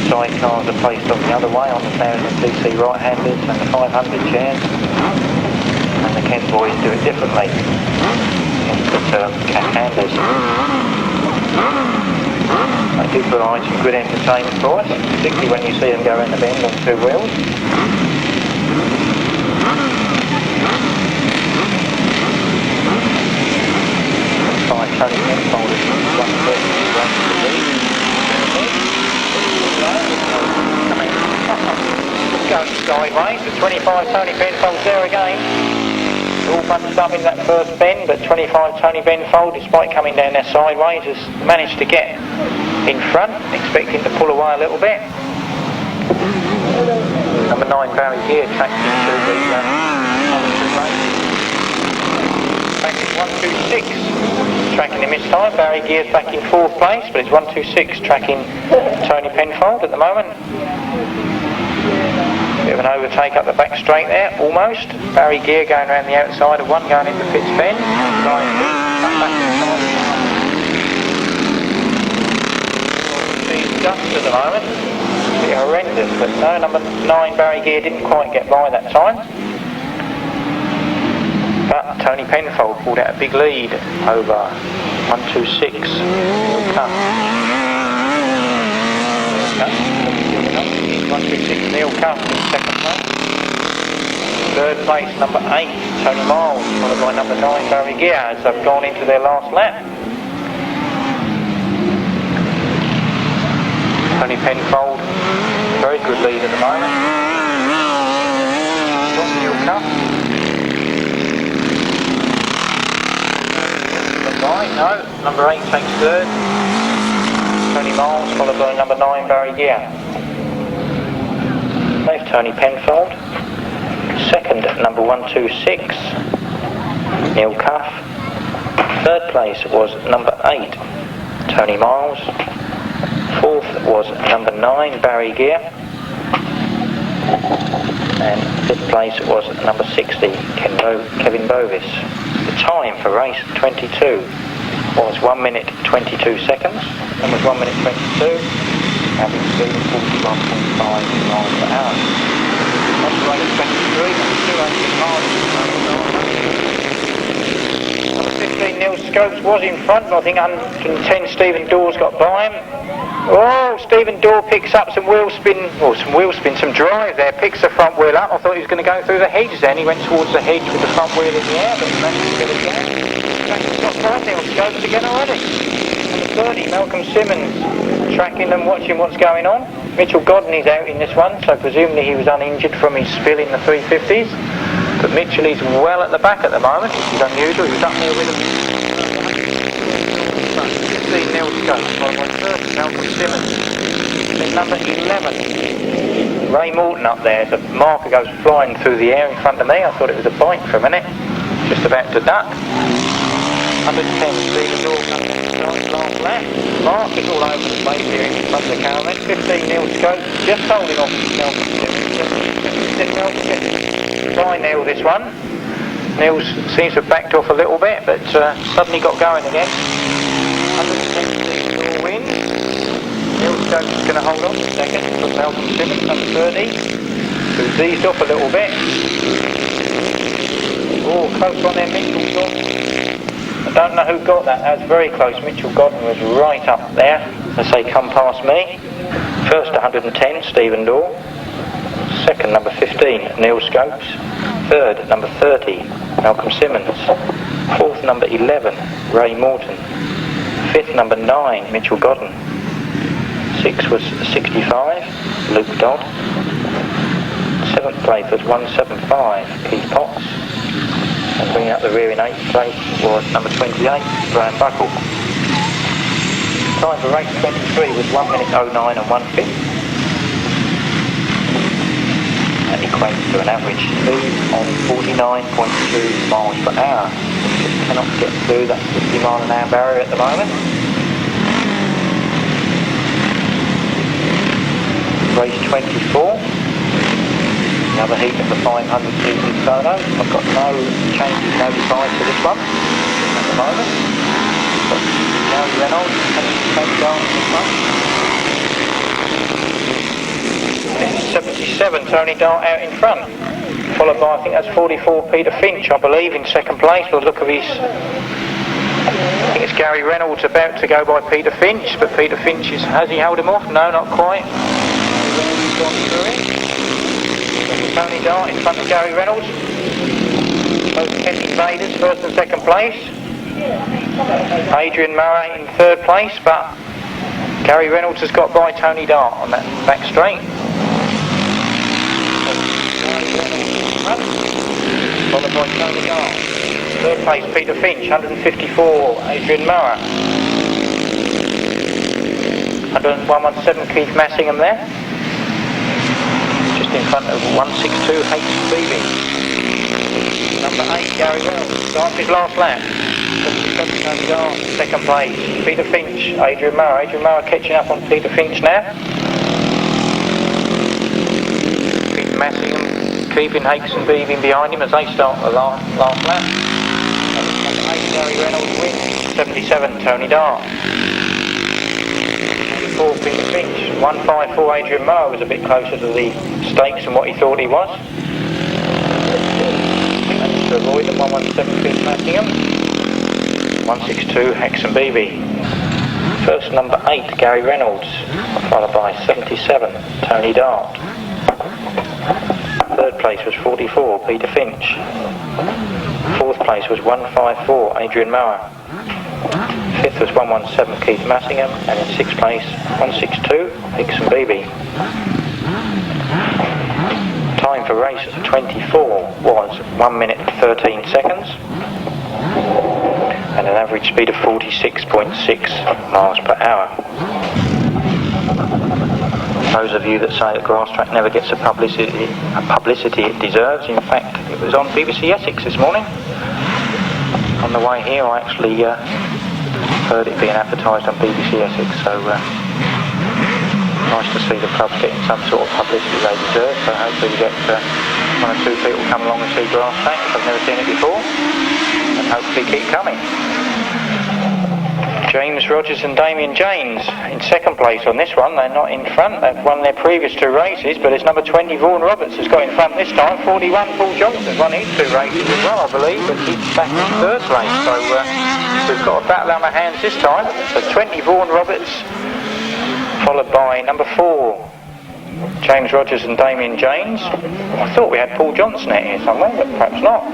sidecars are placed on the other way, on the 1000cc right-handers and the 500 chairs, and the Kent boys do it differently. The cat-handers. They do provide some good entertainment for us, particularly when you see them go around the bend on two wheels. Tony Penfold is 130 going sideways, the 25 Tony Penfold's there again. All bunched up in that first bend, but 25 Tony Penfold, despite coming down there sideways, has managed to get in front, expecting to pull away a little bit. Number 9 Barry Geer tracked into the back in 126, tracking him this time. Barry Geer's back in 4th place, but it's 126 tracking Tony Penfold at the moment. Bit of an overtake up the back straight there, almost. Barry Geer going around the outside of one, going into Fitz Bend. Dust at the moment. Bit horrendous, but no, number 9 Barry Geer didn't quite get by that time. But Tony Penfold pulled out a big lead over 126. 126 Neil Cuff in 2nd place. 3rd place number 8 Tony Miles, followed by number 9 Barry Geer as they've gone into their last lap. Tony Penfold, very good lead at the moment. Neil Cuff. No, number 8 takes 3rd. Tony Miles, followed by number 9 Barry Geer. There's Tony Penfold. 2nd, number 126, Neil Cuff. 3rd place was number 8, Tony Miles. 4th was number 9, Barry Geer. And 5th place was number 60, Kevin Bovis. The time for race 22 was 1 minute 22 seconds. And was 1 minute 22. Having speed of 41.5 miles per hour. That's race 23, number 15 Neil Scopes was in front, but I think 110 Stephen Daw's got by him. Oh, Stephen Daw picks up some wheel spin, some drive there, picks the front wheel up. I thought he was going to go through the hedge then. He went towards the hedge with the front wheel in the air, but he managed to get it down. He's got 5 Neil Scopes again already. Number 30, Malcolm Simmons, tracking them, watching what's going on. Mitchell Godden is out in this one, so presumably he was uninjured from his spill in the 350s. But Mitchell is well at the back at the moment, which is unusual. He was up there with him. 15 nil to go. By my first Malcolm Simmons. Then number 11. Ray Morton up there. The marker goes flying through the air in front of me. I thought it was a bite for a minute. Just about to duck. 110 Stephen Daw, last lap. Mark is all over the place here in front of the caravan. 15 nil to go. Just holding off Malcolm Simmons. Try nail this one. Nils seems to have backed off a little bit, but suddenly got going again. 110 Daw wins. Nils Scopes is going to hold on a second for Malcolm Simmons, number 30. Who's eased off a little bit. Oh, close one there, Mitchell. I don't know who got that. That was very close. Mitchell Godden was right up there. As they come past me. First 110, Stephen Daw. Second, number 15, Nils Scopes. Third, number 30, Malcolm Simmons. Fourth, number 11, Ray Morton. Fifth, number 9, Mitchell Godden. Sixth was 65, Luke Dodd. Seventh place was 175, Keith Potts. And bringing up the rear in 8th place was number 28, Graham Buckle. Time for race 23 was 1 minute 09 and 1/5. That equates to an average speed of 49.2 miles per hour. Just cannot get through that 50 mile an hour barrier at the moment. Race 24. Another heat of the 500cc solo. I've got no changes notified for this one at the moment. Got now Reynolds coming to take down this one. 77 Tony Dart out in front. Followed by, I think that's 44 Peter Finch, I believe, in second place. By the look of his, I think it's Gary Reynolds about to go by Peter Finch, but Peter Finch has he held him off? No, not quite. Tony Dart in front of Gary Reynolds. Both Kenny Invaders first and second place. Adrian Murray in third place, but Gary Reynolds has got by Tony Dart on that back straight. Followed by Tony Dart. Third place Peter Finch, 154 Adrian Murray. 117 Keith Massingham there. In front of 162 HBB. Number 8 Gary Reynolds starts his last lap. Second place Peter Finch, Adrian Murray. Adrian Murray catching up on Peter Finch now. Keith Massingham keeping Hakes and Beaving behind him as they start the last lap. Number 8 Gary Reynolds wins. 77 Tony Dart. 4 Peter Finch. 154 Adrian Murray was a bit closer to the stakes than what he thought he was. Managed to avoid them. 117 Keith Massingham. 162 Hexham Beebe. First number 8 Gary Reynolds, followed by 77 Tony Dart. Third place was 44 Peter Finch. Fourth place was 154 Adrian Murray. Fifth was 117 Keith Massingham, and in sixth place 162 Hexham Beebe. Time for race 24 was 1 minute 13 seconds and an average speed of 46.6 miles per hour. Those of you that say that grass track never gets the publicity it deserves, in fact it was on BBC Essex this morning. On the way here I actually heard it being advertised on BBC Essex, so nice to see the clubs getting some sort of publicity they deserve, so hopefully we get 1 or 2 people come along and see grass track if I've never seen it before, and hopefully keep coming. James Rogers and Damien James in second place on this one. They're not in front, they've won their previous 2 races, but it's number 20 Vaughan Roberts has got in front this time. 41 Paul Johnson's won his 2 races as well, I believe, but he's back in his 3rd race, so we've got a battle on our hands this time. So 20 Vaughan Roberts, followed by number 4 James Rogers and Damien James. I thought we had Paul Johnson out here somewhere, but perhaps not.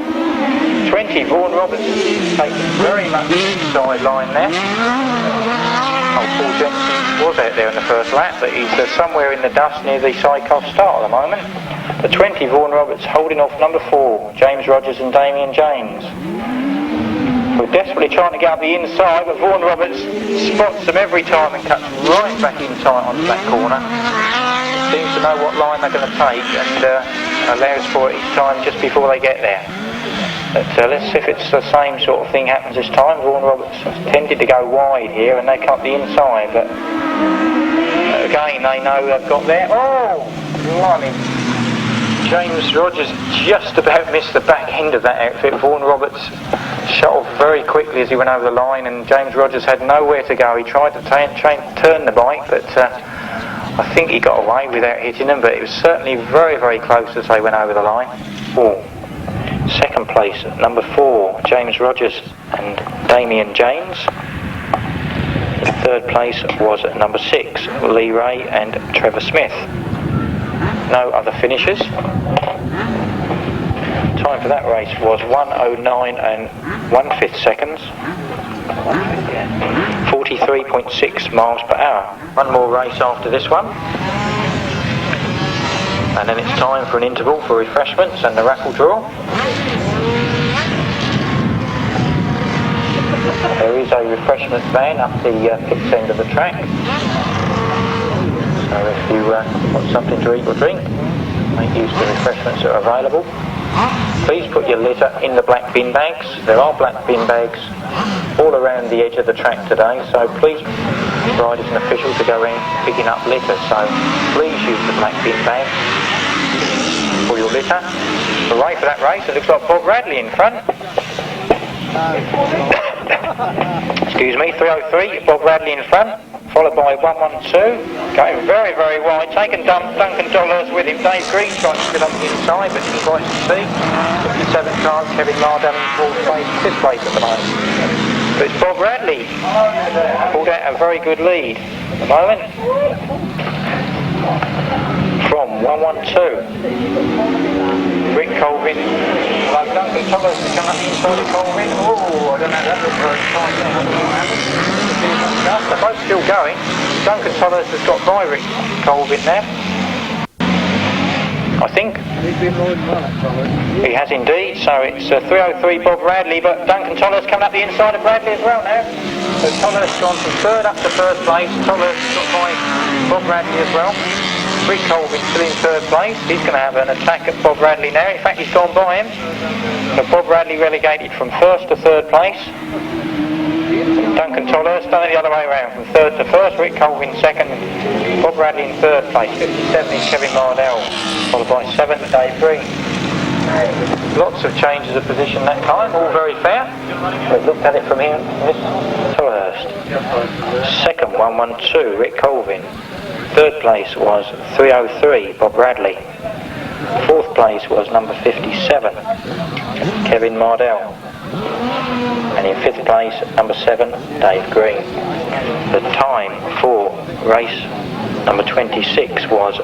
20 Vaughan Roberts taking very much sideline there. Oh, Paul Johnson was out there in the first lap, but he's somewhere in the dust near the Sidecars start at the moment. The 20 Vaughan Roberts holding off number 4 James Rogers and Damien James. We're desperately trying to get up the inside, but Vaughan Roberts spots them every time and cuts right back in tight onto that corner. Seems to know what line they're going to take and allows for it each time just before they get there. But let's see if it's the same sort of thing happens this time. Vaughan Roberts tended to go wide here and they cut the inside, but again they know they've got there. Oh, blimey. James Rogers just about missed the back end of that outfit. Vaughan Roberts shut off very quickly as he went over the line, and James Rogers had nowhere to go. He tried to turn the bike, but I think he got away without hitting them, but it was certainly very, very close as they went over the line. Second place, number 4, James Rogers and Damien James. In third place was number 6, Lee Ray and Trevor Smith. No other finishers. Time for that race was 1:09 and 1/5 seconds. 43.6 miles per hour. One more race after this one. And then it's time for an interval for refreshments and the raffle draw. There is a refreshment van up the pits end of the track. So if you want something to eat or drink, make use of the refreshments that are available. Please put your litter in the black bin bags. There are black bin bags all around the edge of the track today, so please, riders and officials, to go around picking up litter. So please use the black bin bag for your litter. Hooray for that race. It looks like Bob Radley in front. Excuse me, 303, Bob Radley in front, followed by 112, going very, very wide, taking Duncan Dollars with him. Dave Green trying to sit up the inside, but didn't quite succeed. 57 cars, Kevin Mardam in 4th place, 5th place at the moment. But it's Bob Radley, pulled out a very good lead at the moment. From 112. Rick Colvin, like Duncan Thomas to come up the inside of Colvin. Oh, I don't know, that looks very tight now. They're both still going. Duncan Thomas has got by Rick Colvin now, I think. He's been riding well, actually. He has indeed, so it's 303 Bob Radley, but Duncan Toller's coming up the inside of Bradley as well now. So Toller's gone from 3rd up to 1st place. Toller's got by Bob Radley as well. Rick Colvin still in 3rd place. He's going to have an attack at Bob Radley now. In fact, he's gone by him. So Bob Radley relegated from 1st to 3rd place. Duncan Toller's done it the other way around, from 3rd to 1st. Rick Colvin 2nd. Bob Radley in 3rd place. 57 is Kevin Mardell, followed by 7th Dave Green. Lots of changes of position that time, all very fair. We've looked at it from here. Miss Tollerhurst. 2nd, 112, Rick Colvin. 3rd place was 303, Bob Radley. 4th place was number 57, Kevin Mardell. And in 5th place, number 7, Dave Green. The time for race number 26 was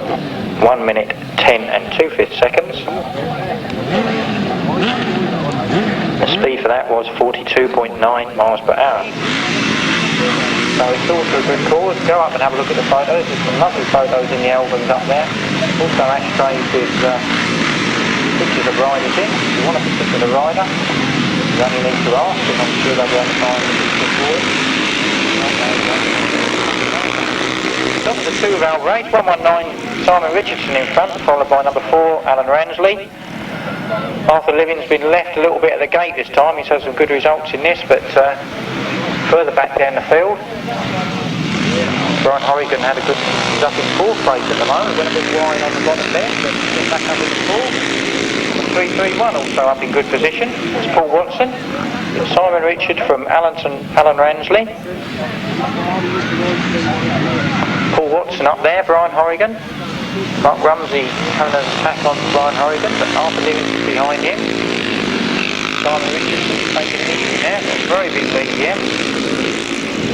1 minute 10 and 2/5 seconds. The speed for that was 42.9 miles per hour. So it's also a good cause. Go up and have a look at the photos. There's some lovely photos in the albums up there. Also ashtrays with pictures of riders in. If you want a particular rider, you only need to ask, and I'm sure they'll be able to find the picture for it. Top of the 2 of our race, 119 Simon Richardson in front, followed by number 4 Alan Ransley. Arthur Living's been left a little bit at the gate this time. He's had some good results in this, but further back down the field, Brian Horrigan had a good, he's up in 4th place at the moment. Went a bit wide on the bottom there, but still back up in the 4th. 331 also up in good position. It's Paul Watson. Simon Richard from Alan Ransley. Paul Watson up there, Brian Horrigan. Mark Rumsey having an attack on Brian Horrigan, but Arthur Livings is behind him. Simon Richardson's taking it easy now. Got a very big lead here.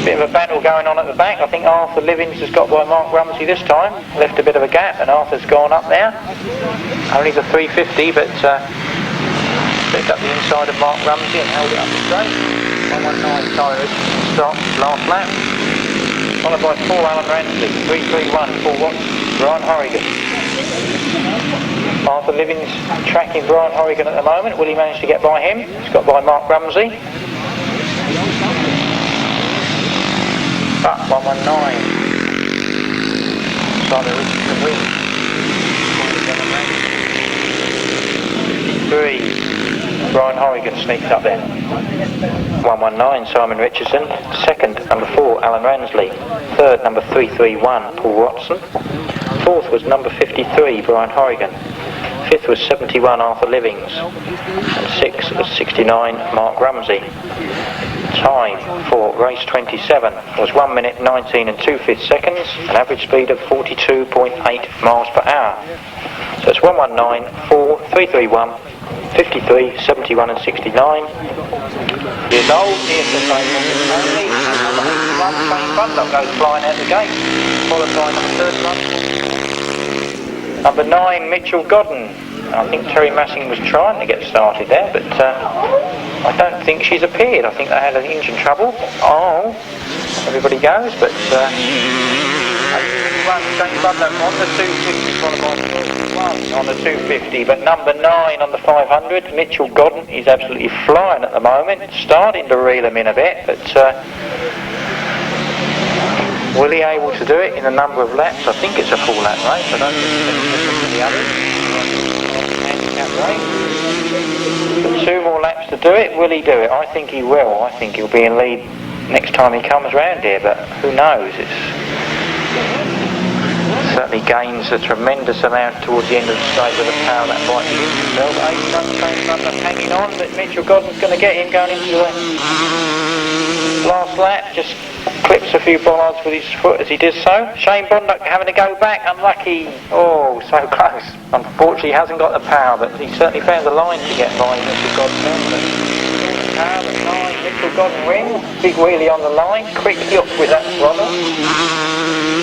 Bit of a battle going on at the back. I think Arthur Livings has got by Mark Rumsey this time. Left a bit of a gap, and Arthur's gone up there. Only the 350, but picked up the inside of Mark Rumsey and held it up straight. 119 Tyrus stopped last lap. Followed by Paul Alan Ranson, 331, Paul Watson, Brian Horrigan. Arthur Livings tracking Brian Horrigan at the moment. Will he manage to get by him? He's got by Mark Rumsey. But 119. Simon Richardson wins. 53. Brian Horrigan sneaks up there. 119 Simon Richardson. Second, number 4 Alan Ransley. Third, number 331 Paul Watson. Fourth was number 53 Brian Horrigan. Fifth was 71 Arthur Livings. And sixth was 69 Mark Rumsey. Time for race 27 was 1 minute 19 and 2/5 seconds, an average speed of 42.8 miles per hour. So it's 119, 4, 331, 53, 71 and 69. Years old, ESSA only, and number 81, Bundock goes flying out the gate, followed by number 31. Number 9, Mitchell Godden. I think Teri Massingham was trying to get started there, but I don't think she's appeared. I think they had an engine trouble. Oh, everybody goes, but on the 250, followed by 31 on the 250, but number 9 on the 500, Mitchell Godden, is absolutely flying at the moment, starting to reel him in a bit, but will he able to do it in a number of laps? I think it's a full lap race. I don't think it's any different to the others. Handicap race. 2 more laps to do it. Will he do it? I think he will. I think he'll be in lead next time he comes round here, but who knows? It's certainly gains a tremendous amount towards the end of the straight with the power that bike gives himself. 8 hanging on, but Mitchell Godden's going to get him going into the last lap. Just clips a few bollards with his foot as he does so. Shane Bundock having to go back, unlucky. Oh, so close. Unfortunately he hasn't got the power, but he certainly found the line to get by Mitchell Godden. Power, but 9, Mitchell Godden wins. Big wheelie on the line, quick hook with that throttle.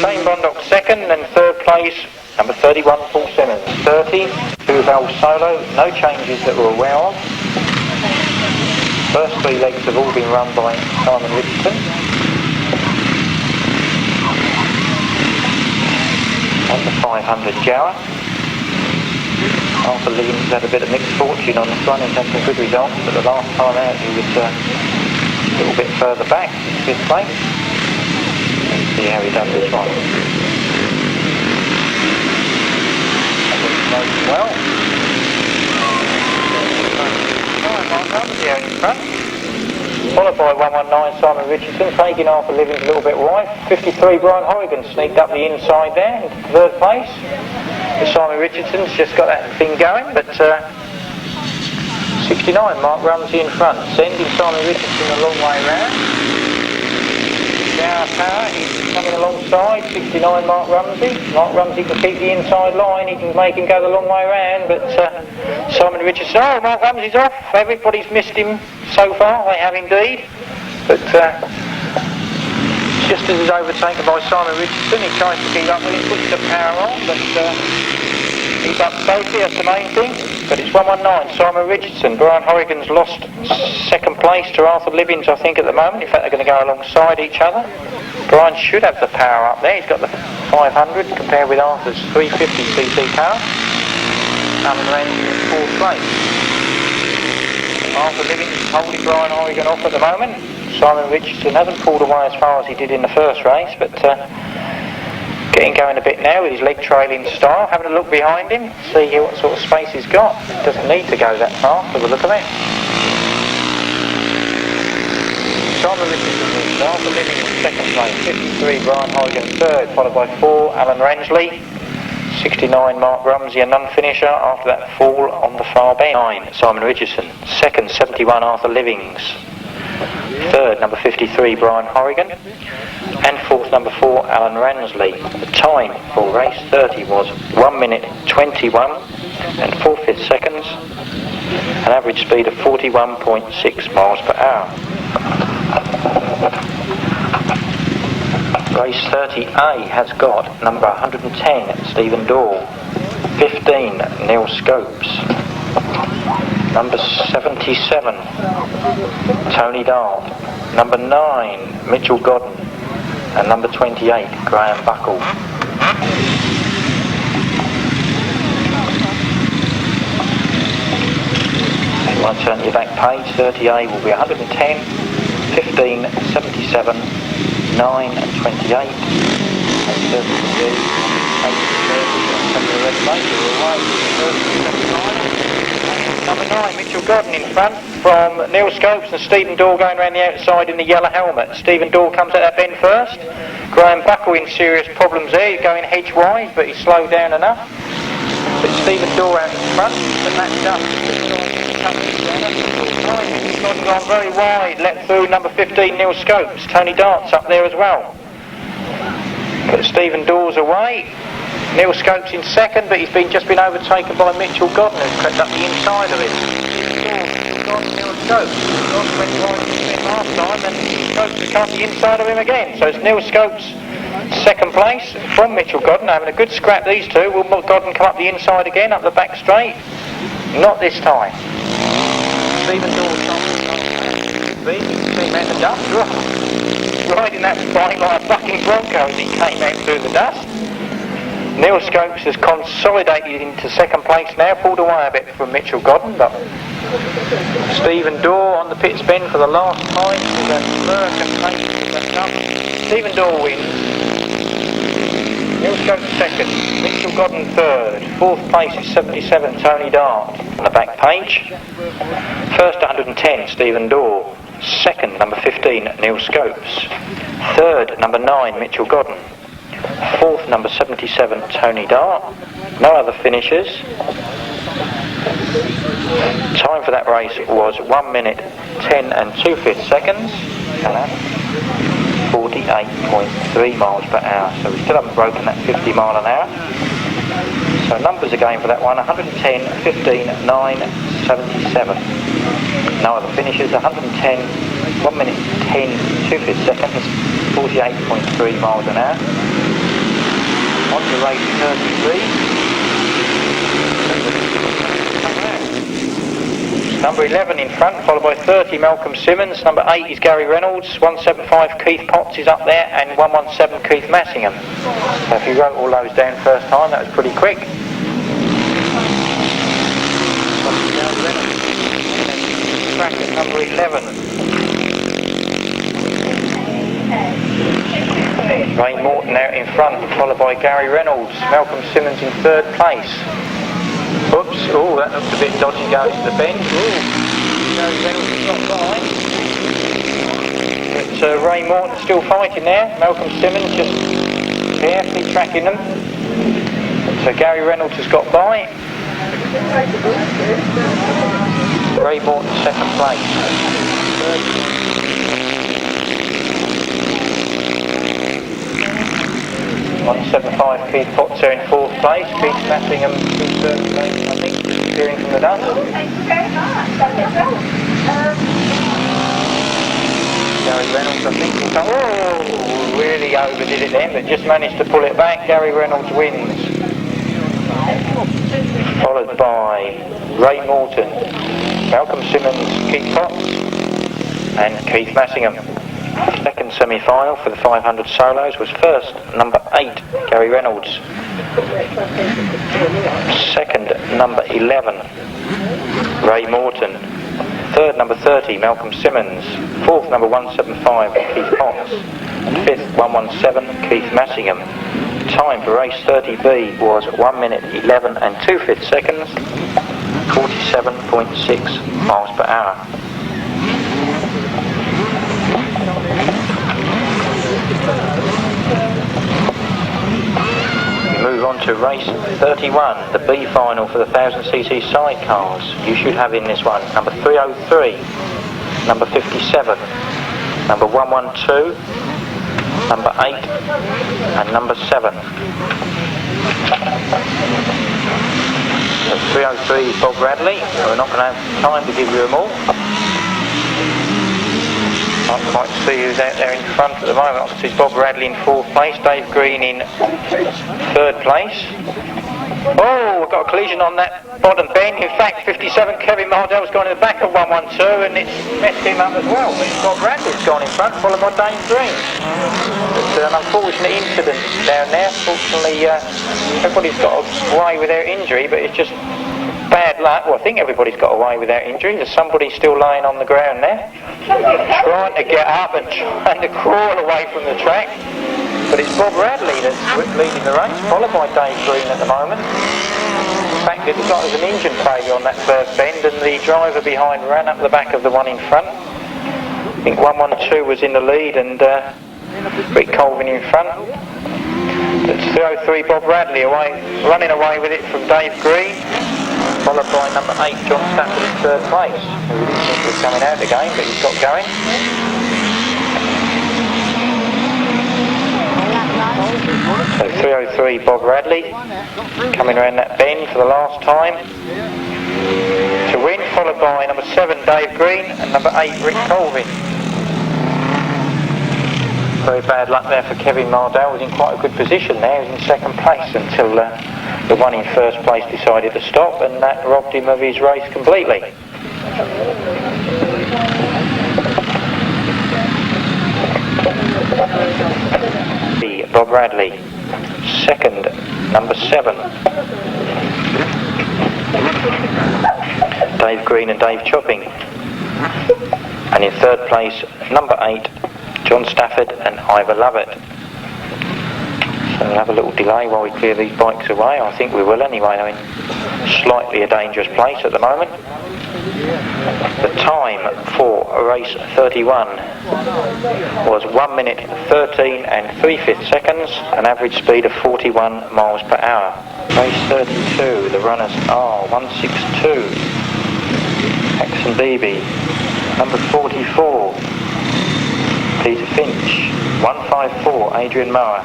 Shane Bundock second, and third place, number 31 Paul Simmons. 30, 2 valve solo, no changes that we're aware of. First 3 legs have all been run by Simon Richardson. On the 500 Jower. Arthur Livings had a bit of mixed fortune on this one. He's had some good results, but the last time out he was a little bit further back in 5th place. Let's see how he does this one. I think he knows well. Here in front. Followed by 119 Simon Richardson, taking Arthur Livings a little bit wide. 53 Brian Horrigan sneaked up the inside there into 3rd place. Simon Richardson's just got that thing going, but 69 Mark Rumsey in front, sending Simon Richardson a long way round. Now Power, he's coming alongside, 69 Mark Rumsey. Mark Rumsey can keep the inside line, he can make him go the long way round, but Simon Richardson, oh, Mark Rumsey's off, everybody's missed him so far, they have indeed, but just as he's overtaken by Simon Richardson, he tries to keep up with it, puts the power on, but he's up safely, that's the main thing. But it's 119, Simon Richardson. Brian Horrigan's lost 2nd place to Arthur Livings, I think, at the moment. In fact, they're going to go alongside each other. Brian should have the power up there. He's got the 500 compared with Arthur's 350cc power. Alan Ranson in 4th place. Arthur Livings is holding Brian Horrigan off at the moment. Simon Richardson hasn't pulled away as far as he did in the first race, but getting going a bit now with his leg trailing style. Having a look behind him, see what sort of space he's got. Doesn't need to go that far for the look of it. Simon Richardson wins. Arthur Livings in 2nd place. 53 Brian Horrigan 3rd, followed by 4 Alan Ransley. 69 Mark Rumsey, a non-finisher after that fall on the far bench. 9 Simon Richardson. 2nd 71 Arthur Livings. 3rd number 53 Brian Horrigan. And 4th number 4 Alan Ransley. The time for race 30 was 1 minute 21 and 4/5 seconds. An average speed of 41.6 miles per hour. Race 30A has got number 110 Stephen Daw, 15 Neil Scopes, number 77 Tony Dodd, number 9 Mitchell Godden, and number 28 Graham Buckle. If I turn your back page, 30A will be 110, 15, 77, 9 and 28. Number 9, Mitchell Godden in front from Neil Scopes and Stephen Daw going around the outside in the yellow helmet. Stephen Daw comes at that bend first. Graham Buckle in serious problems there. He's going hedge-wise, but he's slowed down enough. But Stephen Daw out in front, but that's up. Godden gone very wide, let through number 15, Neil Scopes. Tony Dart's up there as well. But Stephen Daw's away. Neil Scopes in second, but he's just been overtaken by Mitchell Godden, who's crept up the inside of him. Neil Scopes. Godden went wide last time, and Scopes has come up the inside of him again. So it's Neil Scopes second place from Mitchell Godden, having a good scrap these two. Will Godden come up the inside again, up the back straight? Not this time. Stephen Daw's came out the dust, riding that bike like a bucking bronco as he came out through the dust. Neil Scopes has consolidated into second place now, pulled away a bit from Mitchell Godden, but Stephen Daw on the pits bend for the last time. Stephen Daw wins. Neil Scopes second, Mitchell Godden third. Fourth place is 77, Tony Dart. On the back page, first 110, Stephen Daw. Second, number 15, Neil Scopes. Third, number 9, Mitchell Godden. Fourth, number 77, Tony Dart. No other finishers. Time for that race was 1 minute 10 and 2/5 seconds. 48.3 miles per hour. So we still haven't broken that 50 mile an hour. So numbers again for that one: 110, 15, 9, 77. No other finishes. 110, 1 minute 10, 2/5 seconds, 48.3 miles an hour. On to race 33. Number 11 in front, followed by 30, Malcolm Simmons. Number 8 is Gary Reynolds. 175, Keith Potts is up there, and 117, Keith Massingham. So if you wrote all those down first time, that was pretty quick. Track at number 11. Ray Morton out in front, followed by Gary Reynolds. Malcolm Simmons in third place. Oops, oh, that looks a bit dodgy going to the bend. Gary Reynolds is not behind. But Ray Morton still fighting there. Malcolm Simmons just carefully tracking them. So Gary Reynolds has got by. Ray Morton second place. 175, Keith Potts there in fourth place. Keith Massingham in third place, I think, appearing from the dust. Thank you very much. Gary Reynolds, I think, will come. Oh, really overdid it then, but just managed to pull it back. Gary Reynolds wins. Followed by Ray Morton, Malcolm Simmons, Keith Potts, and Keith Massingham. Second semi-final for the 500 solos was first, number 8, Gary Reynolds. Second, number 11, Ray Morton. Third, number 30, Malcolm Simmons. Fourth, number 175, Keith Potts. And fifth, 117, Keith Massingham. Time for race 30B was 1 minute 11 and 2/5 seconds, 47.6 miles per hour. We move on to race 31, the B final for the 1000cc sidecars. You should have in this one number 303, number 57, number 112, number 8 and number 7. So 303 is Bob Bradley. We're not going to have time to give you them all. I can't quite see who's out there in front at the moment. I can see Bob Bradley in fourth place, Dave Green in third place. Oh, we've got a collision on that bottom bend. In fact, 57, Kevin Mardell's gone in the back of 112 and it's messed him up as well. But Bob Bradley's gone in front, followed by Dave Green. It's an unfortunate incident down there. Fortunately, everybody's got away with their injury, but it's just bad bad luck. Well, I think everybody's got away without injury. There's somebody still laying on the ground there, trying to get up and trying to crawl away from the track. But it's Bob Radley that's leading the race, followed by Dave Green at the moment. In fact, it looks like there's an engine failure on that first bend, and the driver behind ran up the back of the one in front. I think 112 was in the lead, and Rick Colvin in front. It's 303 Bob Radley running away with it from Dave Green, followed by number 8 John Stafford in third place, who didn't think he was coming out again, but he's got going. So 303 Bob Radley coming around that bend for the last time to win, followed by number 7 Dave Green and number 8 Rick Colvin. Very bad luck there for Kevin Mardell. Was in quite a good position there. He was in second place until the one in first place decided to stop, and that robbed him of his race completely. Bob Radley, second, number 7. Dave Green and Dave Chopping. And in third place, number 8, John Stafford and Ivor Lovett. So we'll have a little delay while we clear these bikes away. I think we will anyway. I mean, slightly a dangerous place at the moment. The time for race 31 was 1 minute 13 and 3/5 seconds, an average speed of 41 miles per hour. Race 32, the runners are 162 Paxton Beebe, number 44 Peter Finch, 154 Adrian Mower,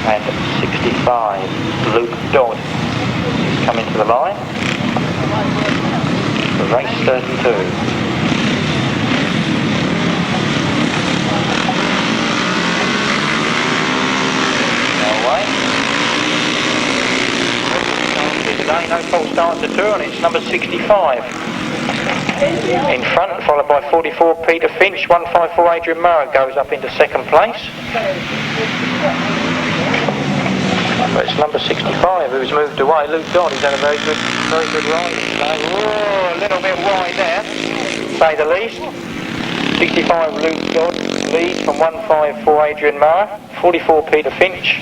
and 65 Luke Dodd coming to the line for race 32. Away. Today, no false starts at all, and it's number 65. In front, followed by 44 Peter Finch, 154 Adrian Mower goes up into second place. But it's number 65 who's moved away. Luke Dodd, he's had a very good ride. So, a little bit wide there, to say the least. 65 Luke Dodd leads from 154 Adrian Mower, 44 Peter Finch.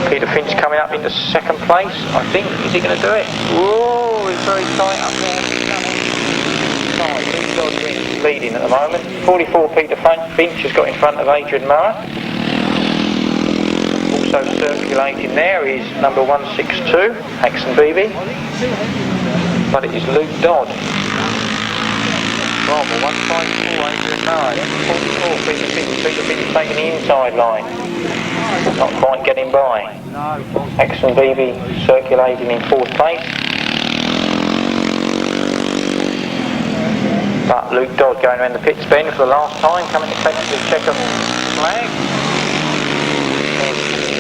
Peter Finch coming up into second place, I think. Is he going to do it? Whoa, he's very tight up there. Luke Dodd leading at the moment. 44 Peter Finch has got in front of Adrian Mower. Also circulating there is number 162, Paxton Beebe. But it is Luke Dodd. Rather, 154 Adrian Mower. 44 Peter Finch. Peter Finch taking the inside line. Not quite getting by. Paxton Beebe circulating in fourth place. But Luke Dodd going around the pits bend for the last time, coming to take the checker flag.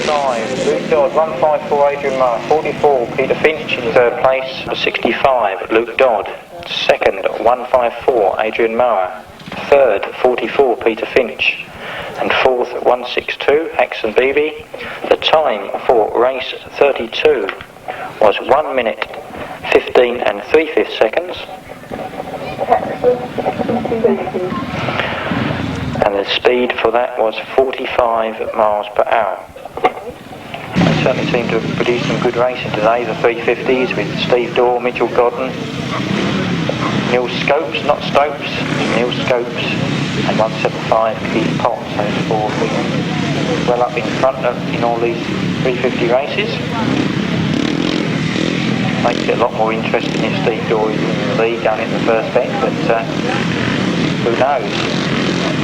5, Luke Dodd, 154 Adrian Mower, 44 Peter Finch in third place, 65 Luke Dodd, second 154 Adrian Mower, third 44 Peter Finch, and fourth 162 Paxton Beebe. The time for race 32 was 1 minute 15 and 3/5 seconds. And the speed for that was 45 miles per hour. They certainly seem to have produced some good racing today, the 350s with Steve Daw, Mitchell Godden, Neil Scopes, not Stopes, Neil Scopes, and 175 Keith Potts. Those four well up in front in all these 350 races. Makes it a lot more interesting if Steve Daw is in the lead going into the first end, but who knows? A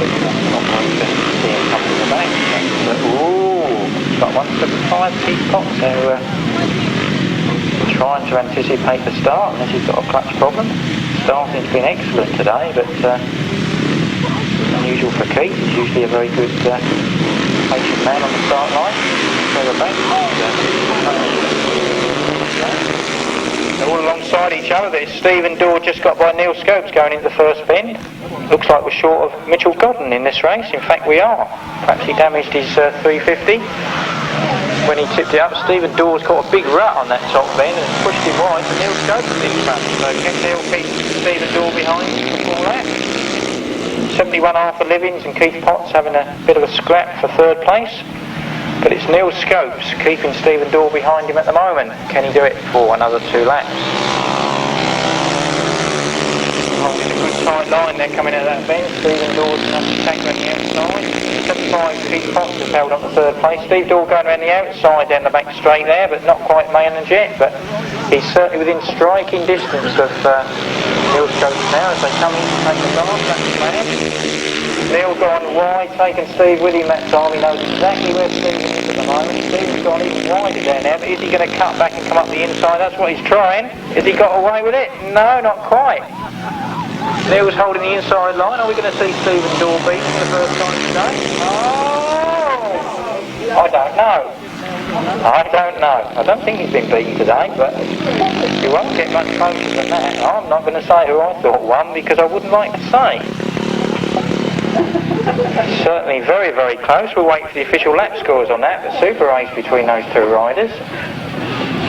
lot more interesting to see him come to the back. But, ooh, got 175 Keith Potts, so trying to anticipate the start unless he's got a clutch problem. Starting's been excellent today, but unusual for Keith. He's usually a very good patient man on the start line. Further back. They're all alongside each other. There's Steve and Daw just got by Neil Scopes going into the first bend. Looks like we're short of Mitchell Godden in this race. In fact, we are. Perhaps he damaged his 350. when he tipped it up, Stephen Daw's got a big rut on that top bend and pushed him wide, and Neil Scopes was in front. So can Neil keep Stephen Daw behind before that? 71 Arthur Livings and Keith Potts having a bit of a scrap for third place. But it's Neil Scopes keeping Stephen Daw behind him at the moment. Can he do it for another 2 laps? Holding a good tight line there coming out of that bend. Stephen Daw's enough to take around the outside. 75 Keith Potts has held up the third place. Steve Daw going around the outside down the back straight there, but not quite managed yet. But he's certainly within striking distance of Neil Scopes now as they come in to take the last. That's the man. Neil gone wide, taking Steve with him that time. He knows exactly where Steve is at the moment. Steve's gone even wider down there, but is he going to cut back and come up the inside? That's what he's trying. Has he got away with it? No, not quite. Neil's holding the inside line. Are we going to see Stephen Daw beat for the first time today? Oh! I don't know. I don't think he's been beaten today, but he won't get much closer than that. I'm not going to say who I thought won because I wouldn't like to say. Certainly very, very close. We'll wait for the official lap scores on that, but super race between those 2 riders.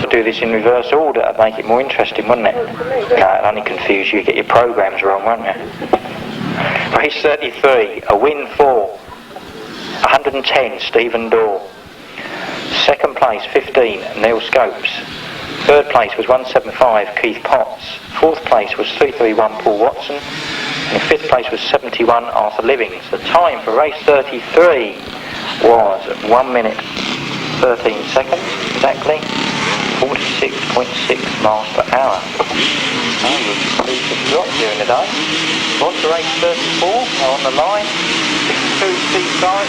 To do this in reverse order would make it more interesting, wouldn't it? No, it'll only confuse you, get your programmes wrong, won't you? Race 33, a win for 110, Stephen Daw. Second place, 15, Neil Scopes. Third place was 175, Keith Potts. Fourth place was 331, Paul Watson. And fifth place was 71, Arthur Livings. The time for race 33 was 1 minute 13 seconds, exactly 46.6 miles per hour. And we'll see some drop during the day. On to race 34, now on the line. 62 Steve Syrett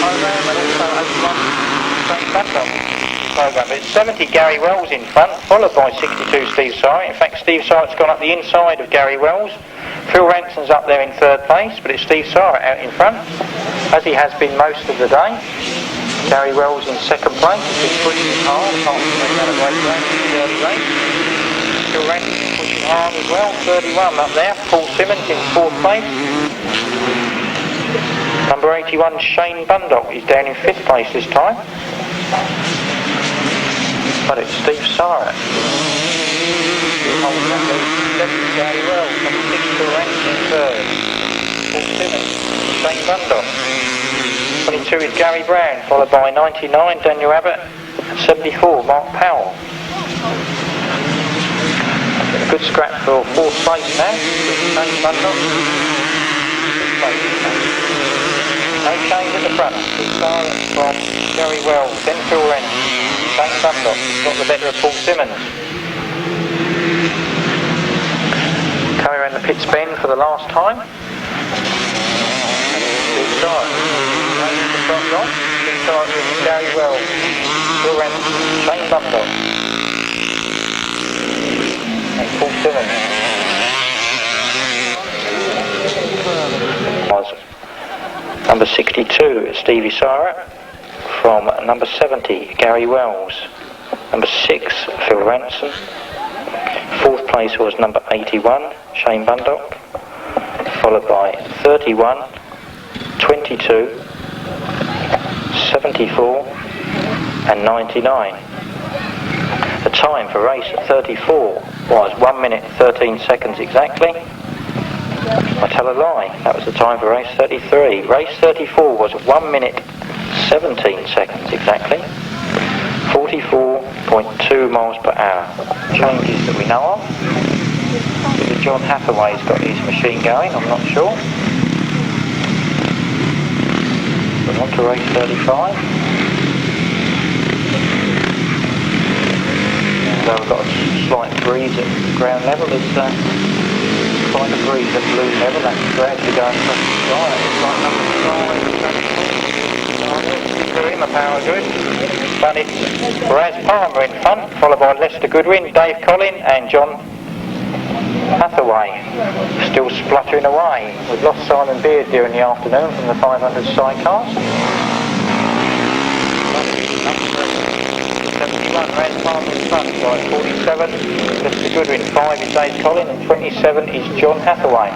program and also Open Bundock program. But it's 70 Gary Wells in front, followed by 62 Steve Syrett. In fact, Steve Syrett's gone up the inside of Gary Wells. Phil Ranson's up there in third place, but it's Steve Syrett out in front, as he has been most of the day. Gary Wells in second place, he's been pushing hard, apart from the other great race in the early race. Phil Ranson pushing hard as well, 31 up there. Paul Simmons in fourth place. Number 81, Shane Bundock, he's down in fifth place this time. But it's Steve Syrett. Holding that lead. Gary Wells, number 6 Phil Ranson in third. Paul Simmons, Shane Bundock. 22 is Gary Brown, followed by 99 Daniel Abbott, and 74 Mark Powell. A good scrap for fourth place now. Shane Bundock. No change at the front. Syrett from Gary Wells, then Phil Ranson. Shane Bundock got the better of Paul Simmons. Coming around the pits bend for the last time. Steve Syrett. The front line. Steve Syrett with Gary Wells. Phil Ranson. Shane Bundock. And Paul Simmons. Was number 62, Stevie Syrett. From number 70, Gary Wells. Number 6, Phil Ranson. Fourth place was number 81, Shane Bundock. Followed by 31, 22, 74 and 99. The time for race 34 was 1 minute 13 seconds exactly. I tell a lie, that was the time for race 33. Race 34 was 1 minute 17 seconds exactly. 44.2 miles per hour. Changes that we know of. Whether John Hathaway's got his machine going, I'm not sure. But on to race 35. So we've got a slight breeze at ground level. There's quite a breeze at balloon level. That's gradually going across the sky. It's like number 5. In the power good. But it's Raz Palmer in front, followed by Lester Goodwin, Dave Collin and John Hathaway. Still spluttering away. We've lost Simon Beard during the afternoon from the 500 Sidecars. 71 Raz Palmer in front by 47. Lester Goodwin, 5 is Dave Collin and 27 is John Hathaway.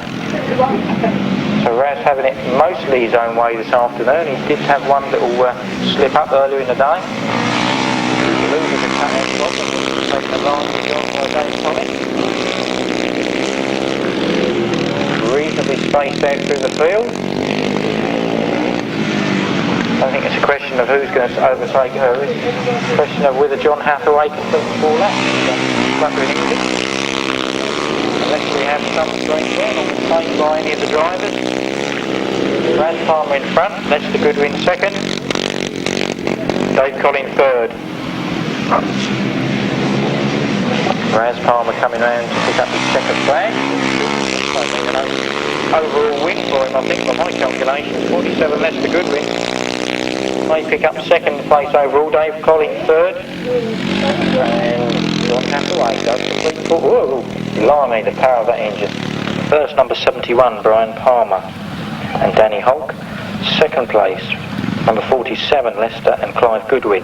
So Raz having it mostly his own way this afternoon. He did have one little slip up earlier in the day. Losing the cut out bottom, taking the line with John Daw Collin. Reasonably spaced out through the field. I think it's a question of who's going to overtake her. It's a question of whether John Hathaway can put 4 laps. Unless we have some strange one on the same by any of the drivers. Brad Palmer in front, Lester Goodwin second. Dave Collin third. Raz Palmer coming round to pick up his second flag. I think an overall win for him, I think, by my calculations. 47 Lester Goodwin. May pick up second place overall. Dave Collin third. And John Hathaway does complete fourth. Whoa! Blimey, the power of that engine. First, number 71, Brian Palmer and Danny Hogg. Second place, number 47, Lester and Clive Goodwin.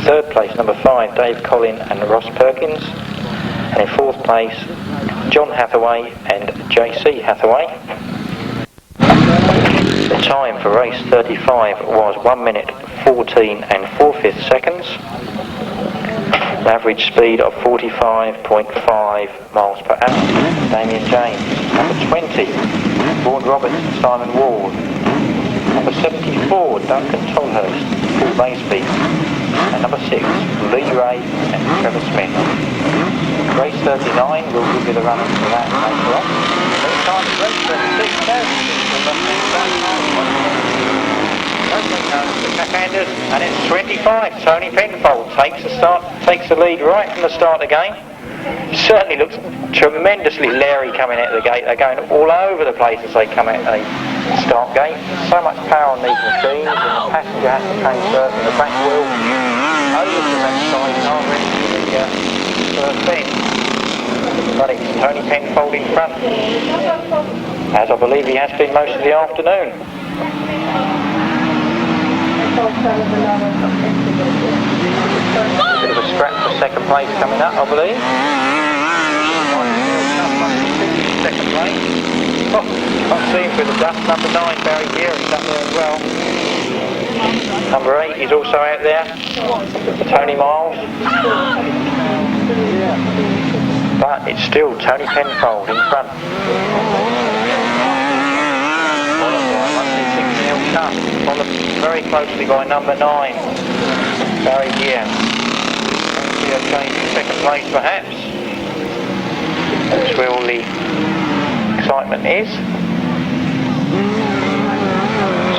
Third place, number 5, Dave Collin and Ross Perkins. And in fourth place, John Hathaway and JC Hathaway. The time for race 35 was 1 minute 14 and 4/5 seconds. An average speed of 45.5 miles per hour. Damien James. Number 20, Vaughan Robertson, Simon Ward. Number 74, Duncan Tolhurst, Paul Maysby. And number 6, Lee Ray and Trevor Smith. Race 39, we'll give you the run for that later on. Time is race 36 now. And it's 25. Tony Penfold takes the lead right from the start of the game. Certainly looks tremendously leery coming out of the gate. They're going all over the place as they come out the start gate. So much power on these machines, and the passenger has to transfer from the back wheel over to that side car ready for the first thing. But it's Tony Penfold in front, as I believe he has been most of the afternoon. A bit of a scrap for second place coming up, I believe. Second place. Oh, can't see him through the dust. Number 9, Barry Geer, is up there as well. Number 8 is also out there. Tony Miles. But it's still Tony Penfold in front. Followed very closely by number 9, Barry Geer. See a change in second place perhaps. That's where all the excitement is.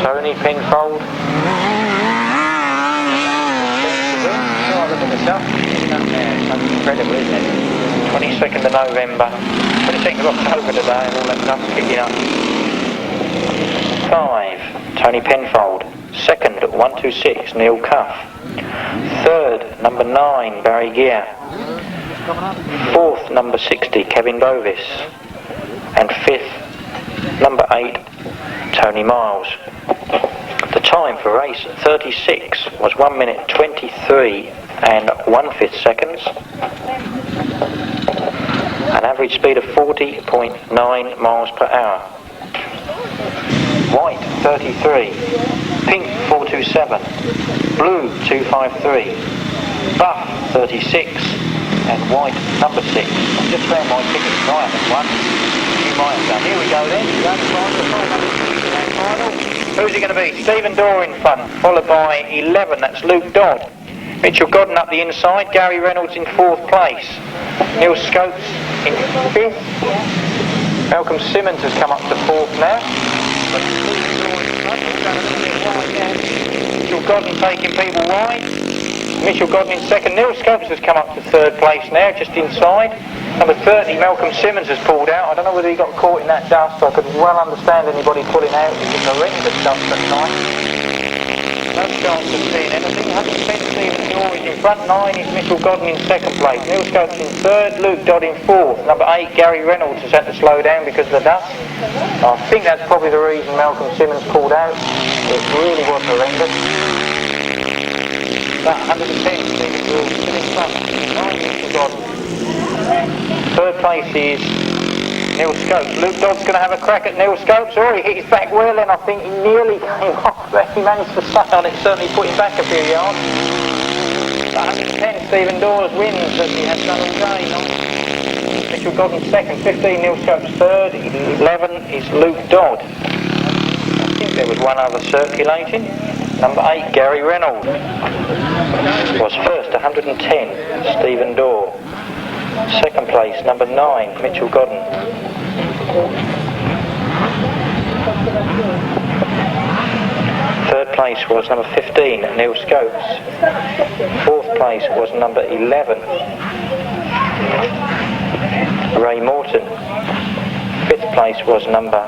Tony Penfold. Oh, look at the stuff. That's incredible, isn't it? 22nd of November, 22nd of October today, and all that stuff's kicking up. 5, Tony Penfold. Second, 126, Neil Cuff. Third, number 9, Barry Geer. Fourth, number 60, Kevin Bovis. And fifth, number 8, Tony Miles. The time for race 36 was 1 minute 23 and 1/5 seconds. An average speed of 40.9 miles per hour. White 33, pink 427, blue 253, buff 36, and white number 6. I just found my ticket tonight at one. You might have done. Here we go then. Who's it going to be? Stephen Daw in front, followed by 11. That's Luke Dodd. Mitchell Godden up the inside. Gary Reynolds in 4th place. Neil Scopes in 5th. Malcolm Simmons has come up to 4th now. Mitchell Godden taking people wide. Mitchell Godden in 2nd. Neil Scopes has come up to 3rd place now, just inside. Number 30, Malcolm Simmons has pulled out. I don't know whether he got caught in that dust. I could well understand anybody pulling out. It's horrendous dust at night. No chance of seeing anything. 100% Stephen Daw is in front. 9 is Mitchell Godden in 2nd place. Neil Scopes in 3rd. Luke Dodd in 4th. Number 8, Gary Reynolds has had to slow down because of the dust. I think that's probably the reason Malcolm Simmons pulled out. It really was horrendous. But 110 Stephen Daw still in front. 9 Mitchell Godden. 3rd place is Neil Scopes. Luke Dodd's going to have a crack at Neil Scopes. Oh, he hit his back well then. I think he nearly came off, but he managed to stay on it. Certainly put him back a few yards. 110 Stephen Dawes wins as he has done all day. Mitchell Godden second, 15 Neil Scopes third, 11 is Luke Dodd. I think there was one other circulating. Number 8, Gary Reynolds was first, 110, Stephen Daw. Second place, number 9, Mitchell Godden. Third place was number 15, Neil Scopes. Fourth place was number 11, Ray Morton. Fifth place was number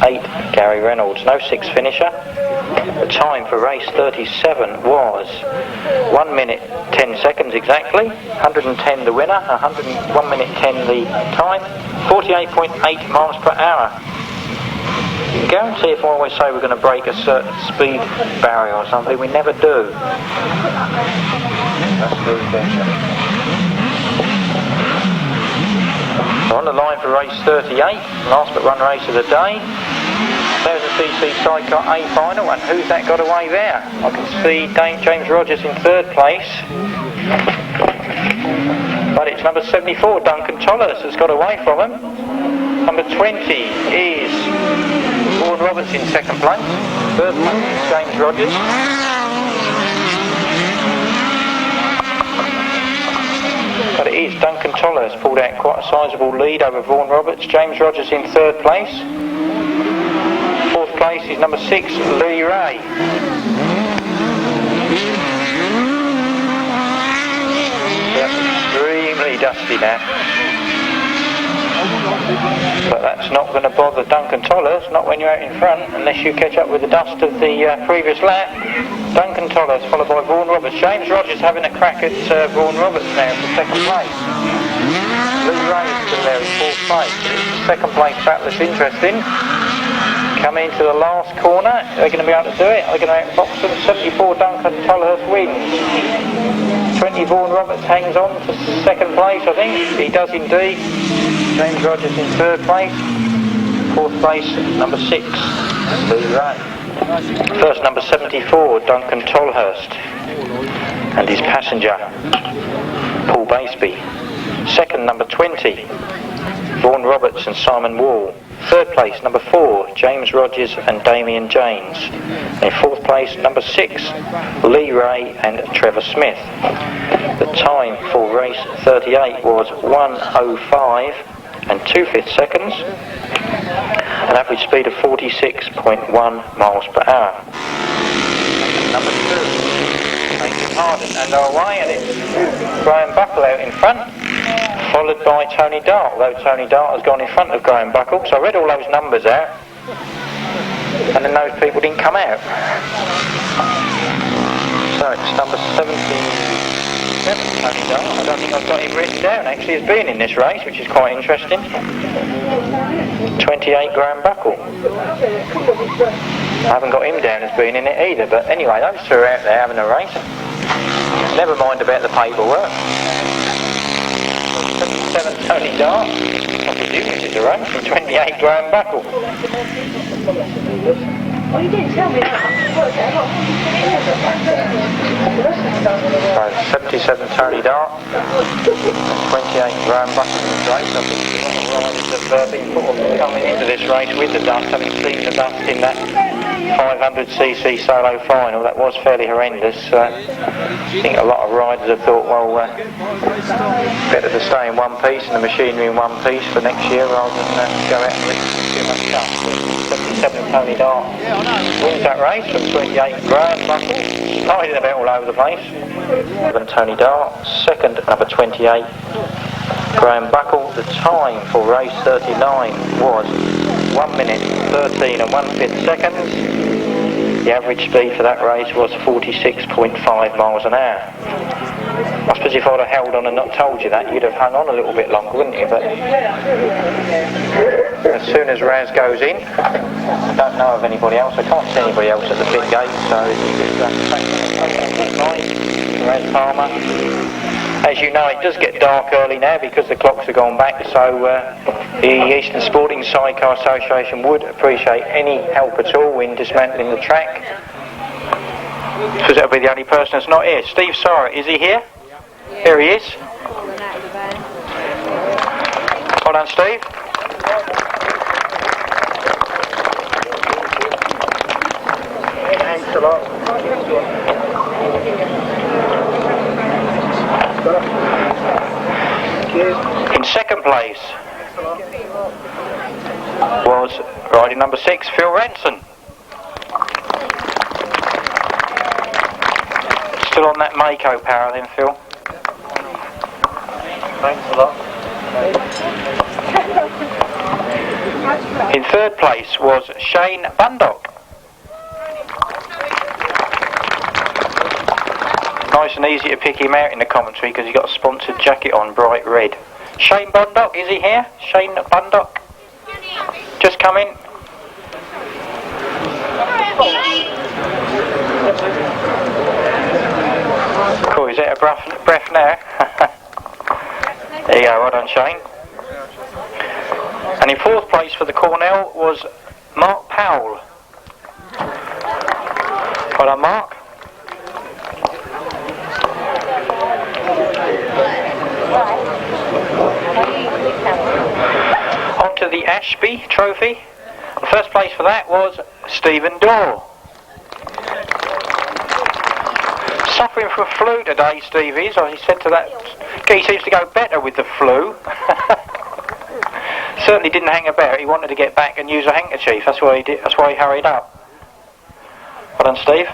8, Gary Reynolds. No sixth finisher. The time for race 37 was 1 minute 10 seconds exactly. 110 the winner, 101 minute 10 the time. 48.8 miles per hour. You can guarantee if I always say we're going to break a certain speed barrier or something, we never do. That's very better. On the line for race 38, last but run race of the day. There's a CC Sidecar A final, and who's that got away there? I can see James Rogers in third place, but it's number 74, Duncan Tollers, that's got away from him. Number 20 is Vaughan Roberts in second place. Third place is James Rogers. But it is Duncan Tollers pulled out quite a sizable lead over Vaughan Roberts. James Rogers in third place. Fourth place is number 6, Lee Ray. That's extremely dusty now. But that's not going to bother Duncan Tollers, not when you're out in front, unless you catch up with the dust of the previous lap. Duncan Tollers followed by Vaughan Roberts. James Rogers having a crack at Vaughan Roberts now for second place. Lee Ray is still there in fourth place. Second place battle is interesting. Coming into the last corner, they're going to be able to do it. They're going to outbox them. 74 Duncan Tollers wins. 20 Vaughan Roberts hangs on to second place, I think. He does indeed. James Rogers in third place. Fourth place, number 6, Lee Ray. First, number 74, Duncan Tolhurst, and his passenger, Paul Baseby. Second, number 20, Vaughan Roberts and Simon Wall. Third place, number 4, James Rogers and Damien James. In fourth place, number 6, Lee Ray and Trevor Smith. The time for race 38 was 1:05 and 2/5 seconds. An average speed of 46.1 miles per hour. Number 2, making Harden and away, and it's Graham Buckle out in front, followed by Tony Dart, although Tony Dart has gone in front of Graham Buckle. So I read all those numbers out, and then those people didn't come out. So it's number 77, Tony Dart. I don't think I've got him written down actually as being in this race, which is quite interesting. 28 Graham Buckle. I haven't got him down as being in it either, but anyway, those two are out there having a race. Never mind about the paperwork. 77 Tony Dart. I presume this is a race from 28 Graham Buckle. Well, you didn't tell me that. So 77 Tony Dart, 28 Graham Buckle in this race. I think a lot of riders have been coming into this race with the dust, having seen the dust in that 500cc solo final. That was fairly horrendous. I think a lot of riders have thought, well, better to stay in one piece and the machinery in one piece for next year rather than go out and risk too much dust. 77 Tony Dart wins that race from 28 Graham Buckle, sliding about all over the place. Then Tony Dart, second, number 28 Graham Buckle. The time for race 39 was 1 minute 13 and 1/5 seconds. The average speed for that race was 46.5 miles an hour. I suppose if I'd have held on and not told you that, you'd have hung on a little bit longer, wouldn't you? But as soon as Raz goes in, I don't know of anybody else. I can't see anybody else at the pit gate, so it's Raz Palmer. As you know, it does get dark early now because the clocks have gone back, so The Eastern Sporting Sidecar Association would appreciate any help at all in dismantling the track. Because that'll be the only person that's not here. Steve Syrett, is he here? Yeah. Here he is. Well done, Steve. Thanks a lot. In second place was riding number 6, Phil Ranson. Still on that Mako power then, Phil. Thanks a lot. In third place was Shane Bundock. Nice and easy to pick him out in the commentary because he got a sponsored jacket on, bright red. Shane Bundock, is he here? Shane Bundock? Just come in. Cool, is that a breath now? There you go, well done, Shane. And in fourth place for the Cornell was Mark Powell. Well done, Mark. On to the Ashby Trophy. The first place for that was Stephen Daw. Suffering from flu today, Steve is. He said to that, he seems to go better with the flu. Certainly didn't hang about. He wanted to get back and use a handkerchief. That's why he did. That's why he hurried up. Well done, Steve.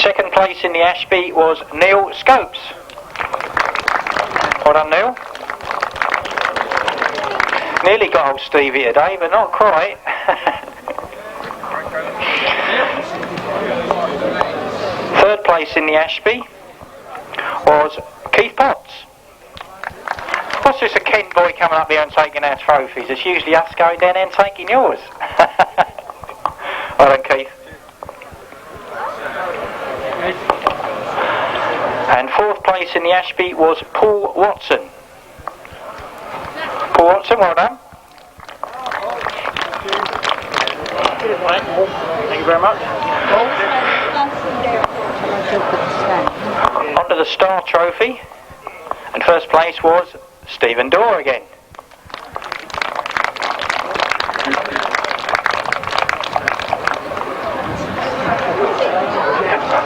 Second place in the Ashby was Neil Scopes. Well done, Neil. Nearly got old Stevie today, but not quite. Third place in the Ashby was Keith Potts. What's this, a Kent boy coming up here and taking our trophies? It's usually us going down there and taking yours. Well done, Keith. And fourth place in the Ashby was Paul Watson. Paul Watson, well done. Thank you very much. On to the Star Trophy. And first place was Stephen Daw again.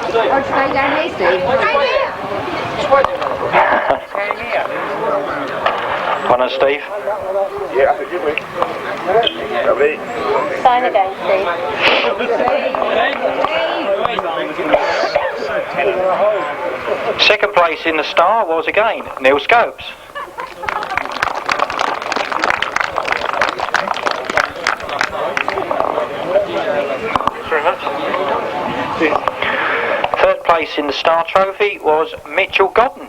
Stay down here, Steve. Well done, Steve. Yeah, good week. Lovely. Sign again, Steve. Second place in the Star was again Neil Scopes. Thanks very much. Third place in the Star Trophy was Mitchell Godden.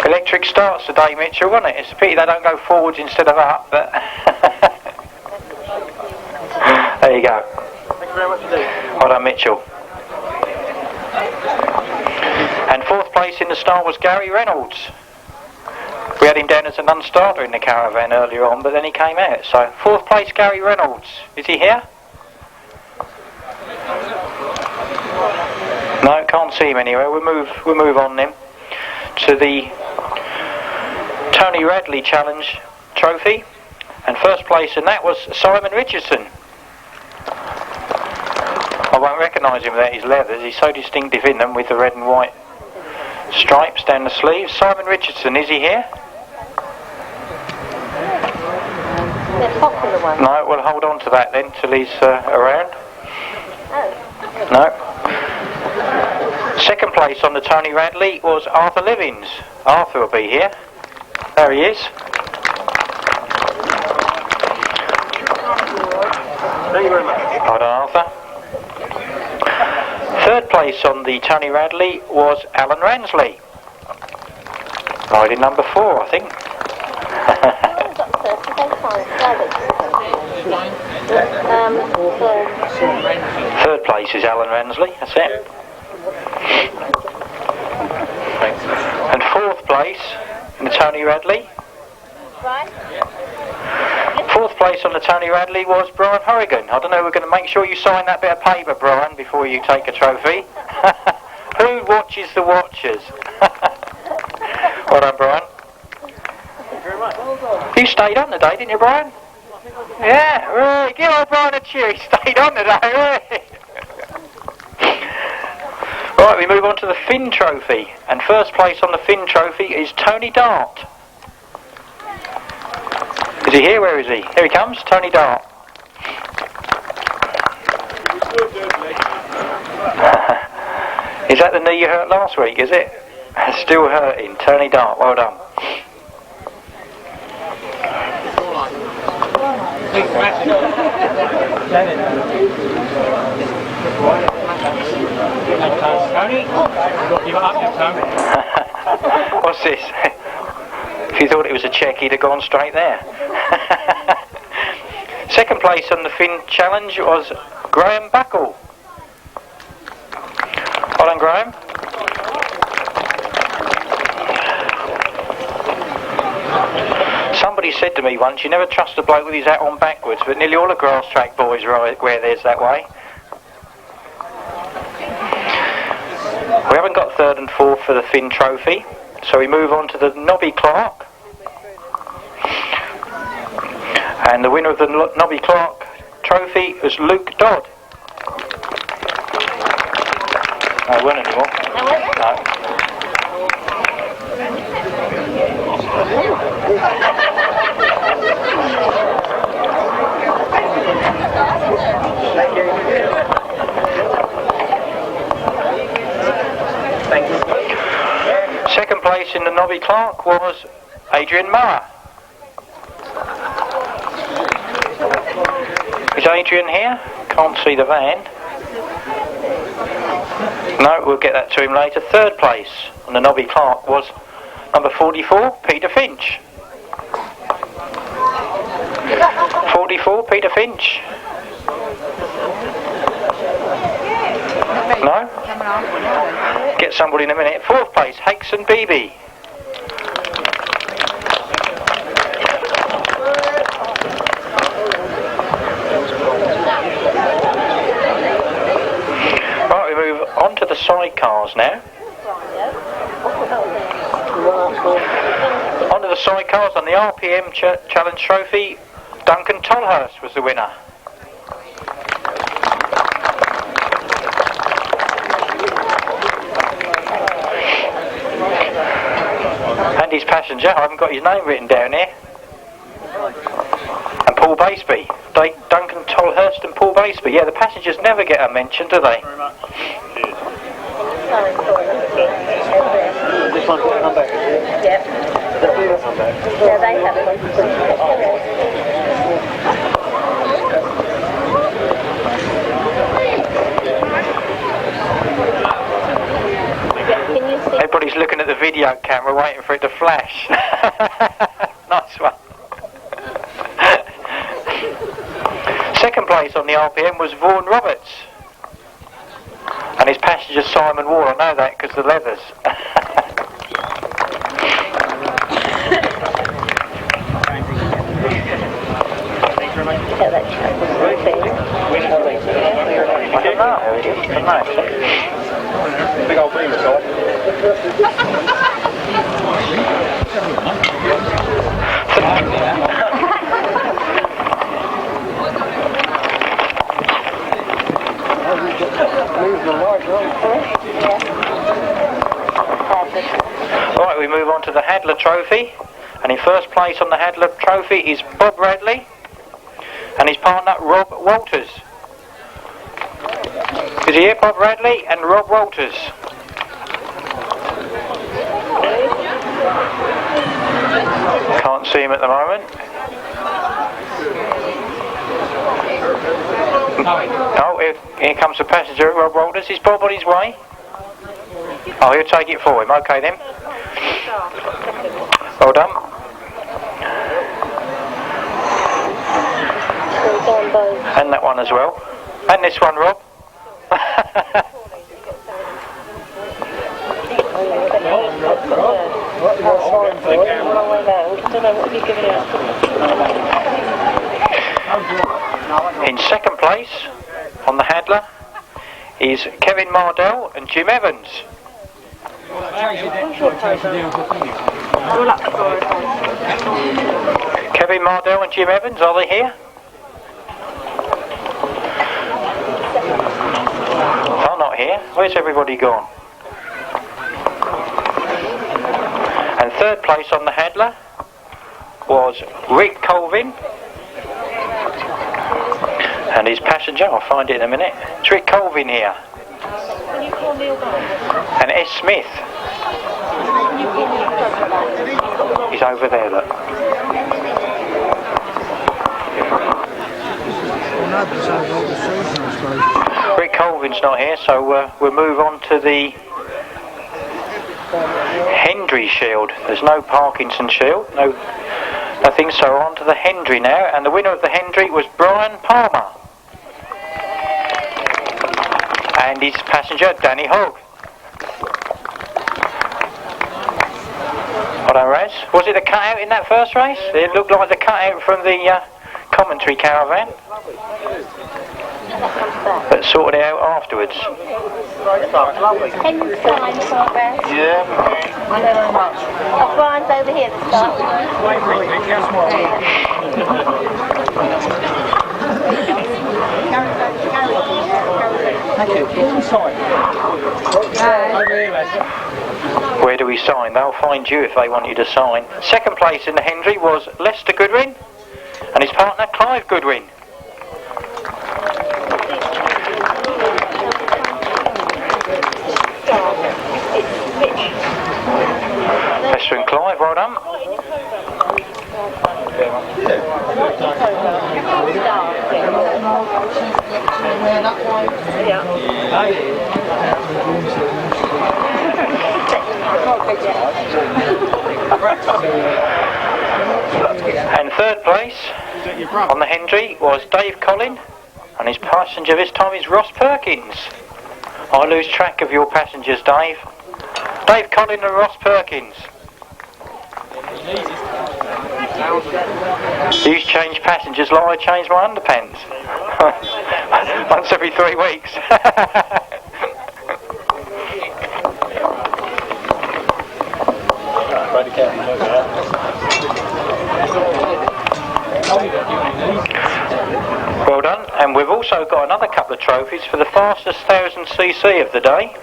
Electric starts today, Mitchell, wasn't it? It's a pity they don't go forwards instead of up, but there you go. Thank you very much indeed. Well done, Mitchell. And fourth place in the Star was Gary Reynolds. We had him down as a non-starter in the caravan earlier on, but then he came out. So fourth place, Gary Reynolds. Is he here? No, can't see him anywhere. We'll move on then to the Tony Radley Challenge Trophy, and first place in that was Simon Richardson. I won't recognise him without his leathers. He's so distinctive in them with the red and white stripes down the sleeves. Simon Richardson, is he here? The popular one. No, we'll hold on to that then till he's around. Oh. No. Second place on the Tony Radley was Arthur Livings. Arthur will be here. There he is. Thank you very much. Well done, Arthur. Third place on the Tony Radley was Alan Ransley. Riding number 4, I think. Third place is Alan Ransley, that's it. And fourth place in the Tony Radley. Fourth place on the Tony Radley was Brian Horrigan. I don't know, we're going to make sure you sign that bit of paper, Brian, before you take a trophy. Who watches the watchers? Well done, Brian. Thank you very much. You stayed on today, didn't you, Brian? Yeah, right. Give old Brian a cheer. He stayed on today, right? Right, we move on to the Finn Trophy. And first place on the Finn Trophy is Tony Dart. Is he here? Where is he? Here he comes, Tony Dart. Is that the knee you hurt last week, is it? Still hurting. Tony Dart, well done. What's this? If you thought it was a check, he'd have gone straight there. Second place on the Finn Challenge was Graham Buckle. Well done, Graham. Somebody said to me once, you never trust a bloke with his hat on backwards, but nearly all the grass track boys wear theirs that way. We haven't got third and fourth for the Finn Trophy, so we move on to the Nobby Clark. And the winner of the Nobby Clark Trophy was Luke Dodd. No, he won't anymore. No. Second place in the Nobby Clark was Adrian Mower. Is Adrian here? Can't see the van. No, we'll get that to him later. Third place on the Nobby Clark was number 44, Peter Finch. 44, Peter Finch. No? Get somebody in a minute. Fourth place, Hakeson Beebe. Right, we move on to the sidecars now. On to the sidecars on the RPM Challenge Trophy. Duncan Tolhurst was the winner. And his passenger, I haven't got his name written down here. And Paul Baseby. Duncan Tolhurst and Paul Baseby. Yeah, the passengers never get a mention, do they? Very much. Cheers. This one's got to come back, is it? Yep. Come back. Yeah, they have it. Can you see? Everybody's looking at the video camera waiting for it to flash. Nice one. Second place on the RPM was Vaughan Roberts. And his passenger Symon Wall. I know that because the leathers. Yeah, that's I don't know who it is. I don't know. Big old beam aside. Right, we move on to the Hadler Trophy. And in first place on the Hadler Trophy is Bob Radley and his partner Rob Walters. Is he here, Bob Radley and Rob Walters? Can't see him at the moment. Oh, here comes the passenger, Rob Walters. Is Bob on his way? Oh, he'll take it for him. Okay then. Well done. on both. And that one as well. And this one, Rob. In second place on the Hadler is Kevin Mardell and Jim Evans. Kevin Mardell and Jim Evans, are they here? They're not here. Where's everybody gone? And third place on the Hadler was Rick Colvin and his passenger. I'll find it in a minute. It's Rick Colvin here. And S. Smith. He's over there, look. Rick Colvin's not here, so we'll move on to the Hendry Shield. There's no Parkinson Shield, nothing, so on to the Hendry now, and the winner of the Hendry was Brian Palmer and his passenger Danny Hogg. Well done, Raz. Was it a cutout in that first race? It looked like the cutout from the commentary caravan, but sorted it out afterwards. Can you sign for us? Yeah. Oh, Brian's over here to start. Where do we sign? They'll find you if they want you to sign. Second place in the Hendry was Lester Goodwin and his partner Clive Goodwin. Lester and Clive, well done. And third place on the Hendry was Dave Collin, and his passenger this time is Ross Perkins. I lose track of your passengers, Dave. Dave Collin and Ross Perkins. You change passengers like I change my underpants. Once every 3 weeks. Well done, and we've also got another couple of trophies for the fastest 1000cc of the day.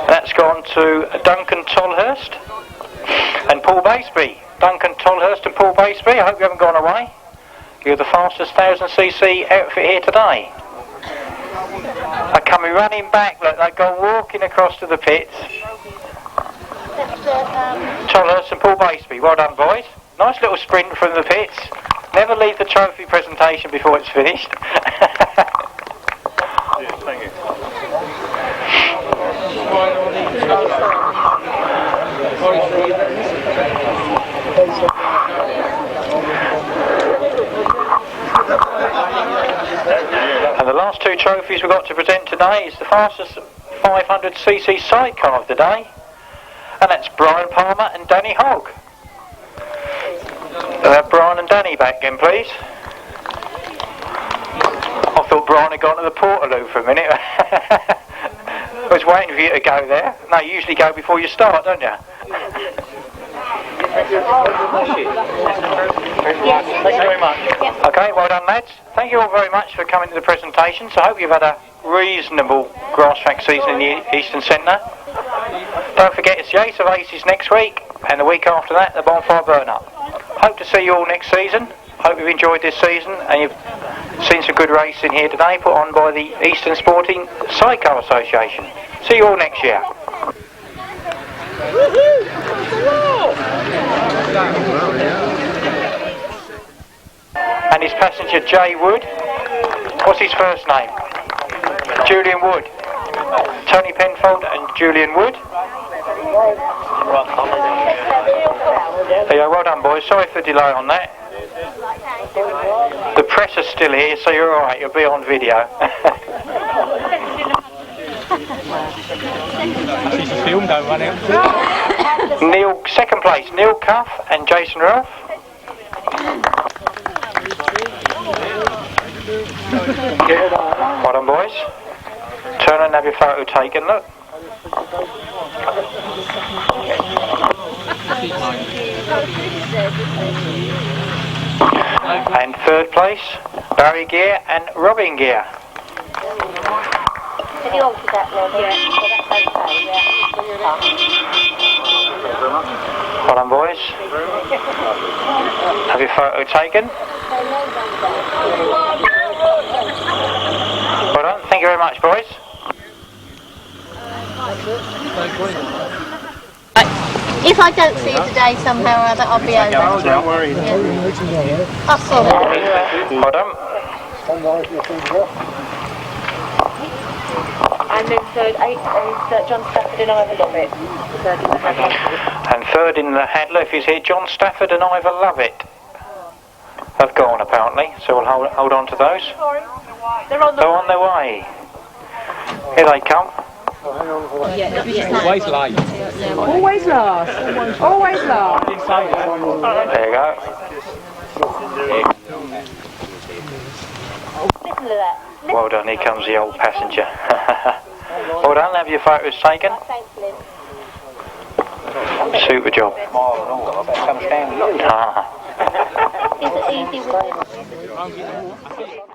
That's gone to Duncan Tolhurst and Paul Baseby. Duncan Tolhurst and Paul Baseby, I hope you haven't gone away. You're the fastest 1000cc outfit here today. They're coming running back, look, they go walking across to the pits. Tolhurst and Paul Baseby, well done boys. Nice little sprint from the pits. Never leave the trophy presentation before it's finished. Thank you. And the last two trophies we've got to present today is the fastest 500cc sidecar of the day, and that's Brian Palmer and Danny Hogg. Brian and Danny back again, please. I thought Brian had gone to the Portaloo for a minute. I was waiting for you to go there. No, you usually go before you start, don't you? Thank you very much. Okay, well done lads. Thank you all very much for coming to the presentation. So I hope you've had a reasonable grass track season in the Eastern Centre. Don't forget it's the Ace of Aces next week, and the week after that the Bonfire Burn Up. Hope to see you all next season. Hope you've enjoyed this season and you've seen some good racing here today put on by the Eastern Sporting Sidecar Association. See you all next year. And his passenger Jay Wood. What's his first name? Julian Wood. Tony Penfold and Julian Wood. Yeah, well done boys. Sorry for the delay on that. The press is still here, so you're alright, you'll be on video. Neil, second place, Neil Cuff and Jason Relf. Well done, boys. Turn and have your photo taken, look. And third place, Barry Geer and Robin Geer. Have you altered that level? Yeah. That's okay, yeah. Well done, boys. Have your photo taken. Well done, thank you very much, boys. If I don't see you today somehow or other, I'll be over. Oh, don't worry. Yeah. I'll sort it out. Well done. And then third, eighth is John Stafford and Ivor Lovett. Third in the handler. And third in the handler, if he's here, John Stafford and Ivor Lovett. They've gone apparently, so we'll hold on to those. They're on their way. Here they come. Always late. Always last. Always last. There you go. Listen to that. Well done, here comes the old passenger. Well done, have your photos taken. Super job. Ah. Is it easy with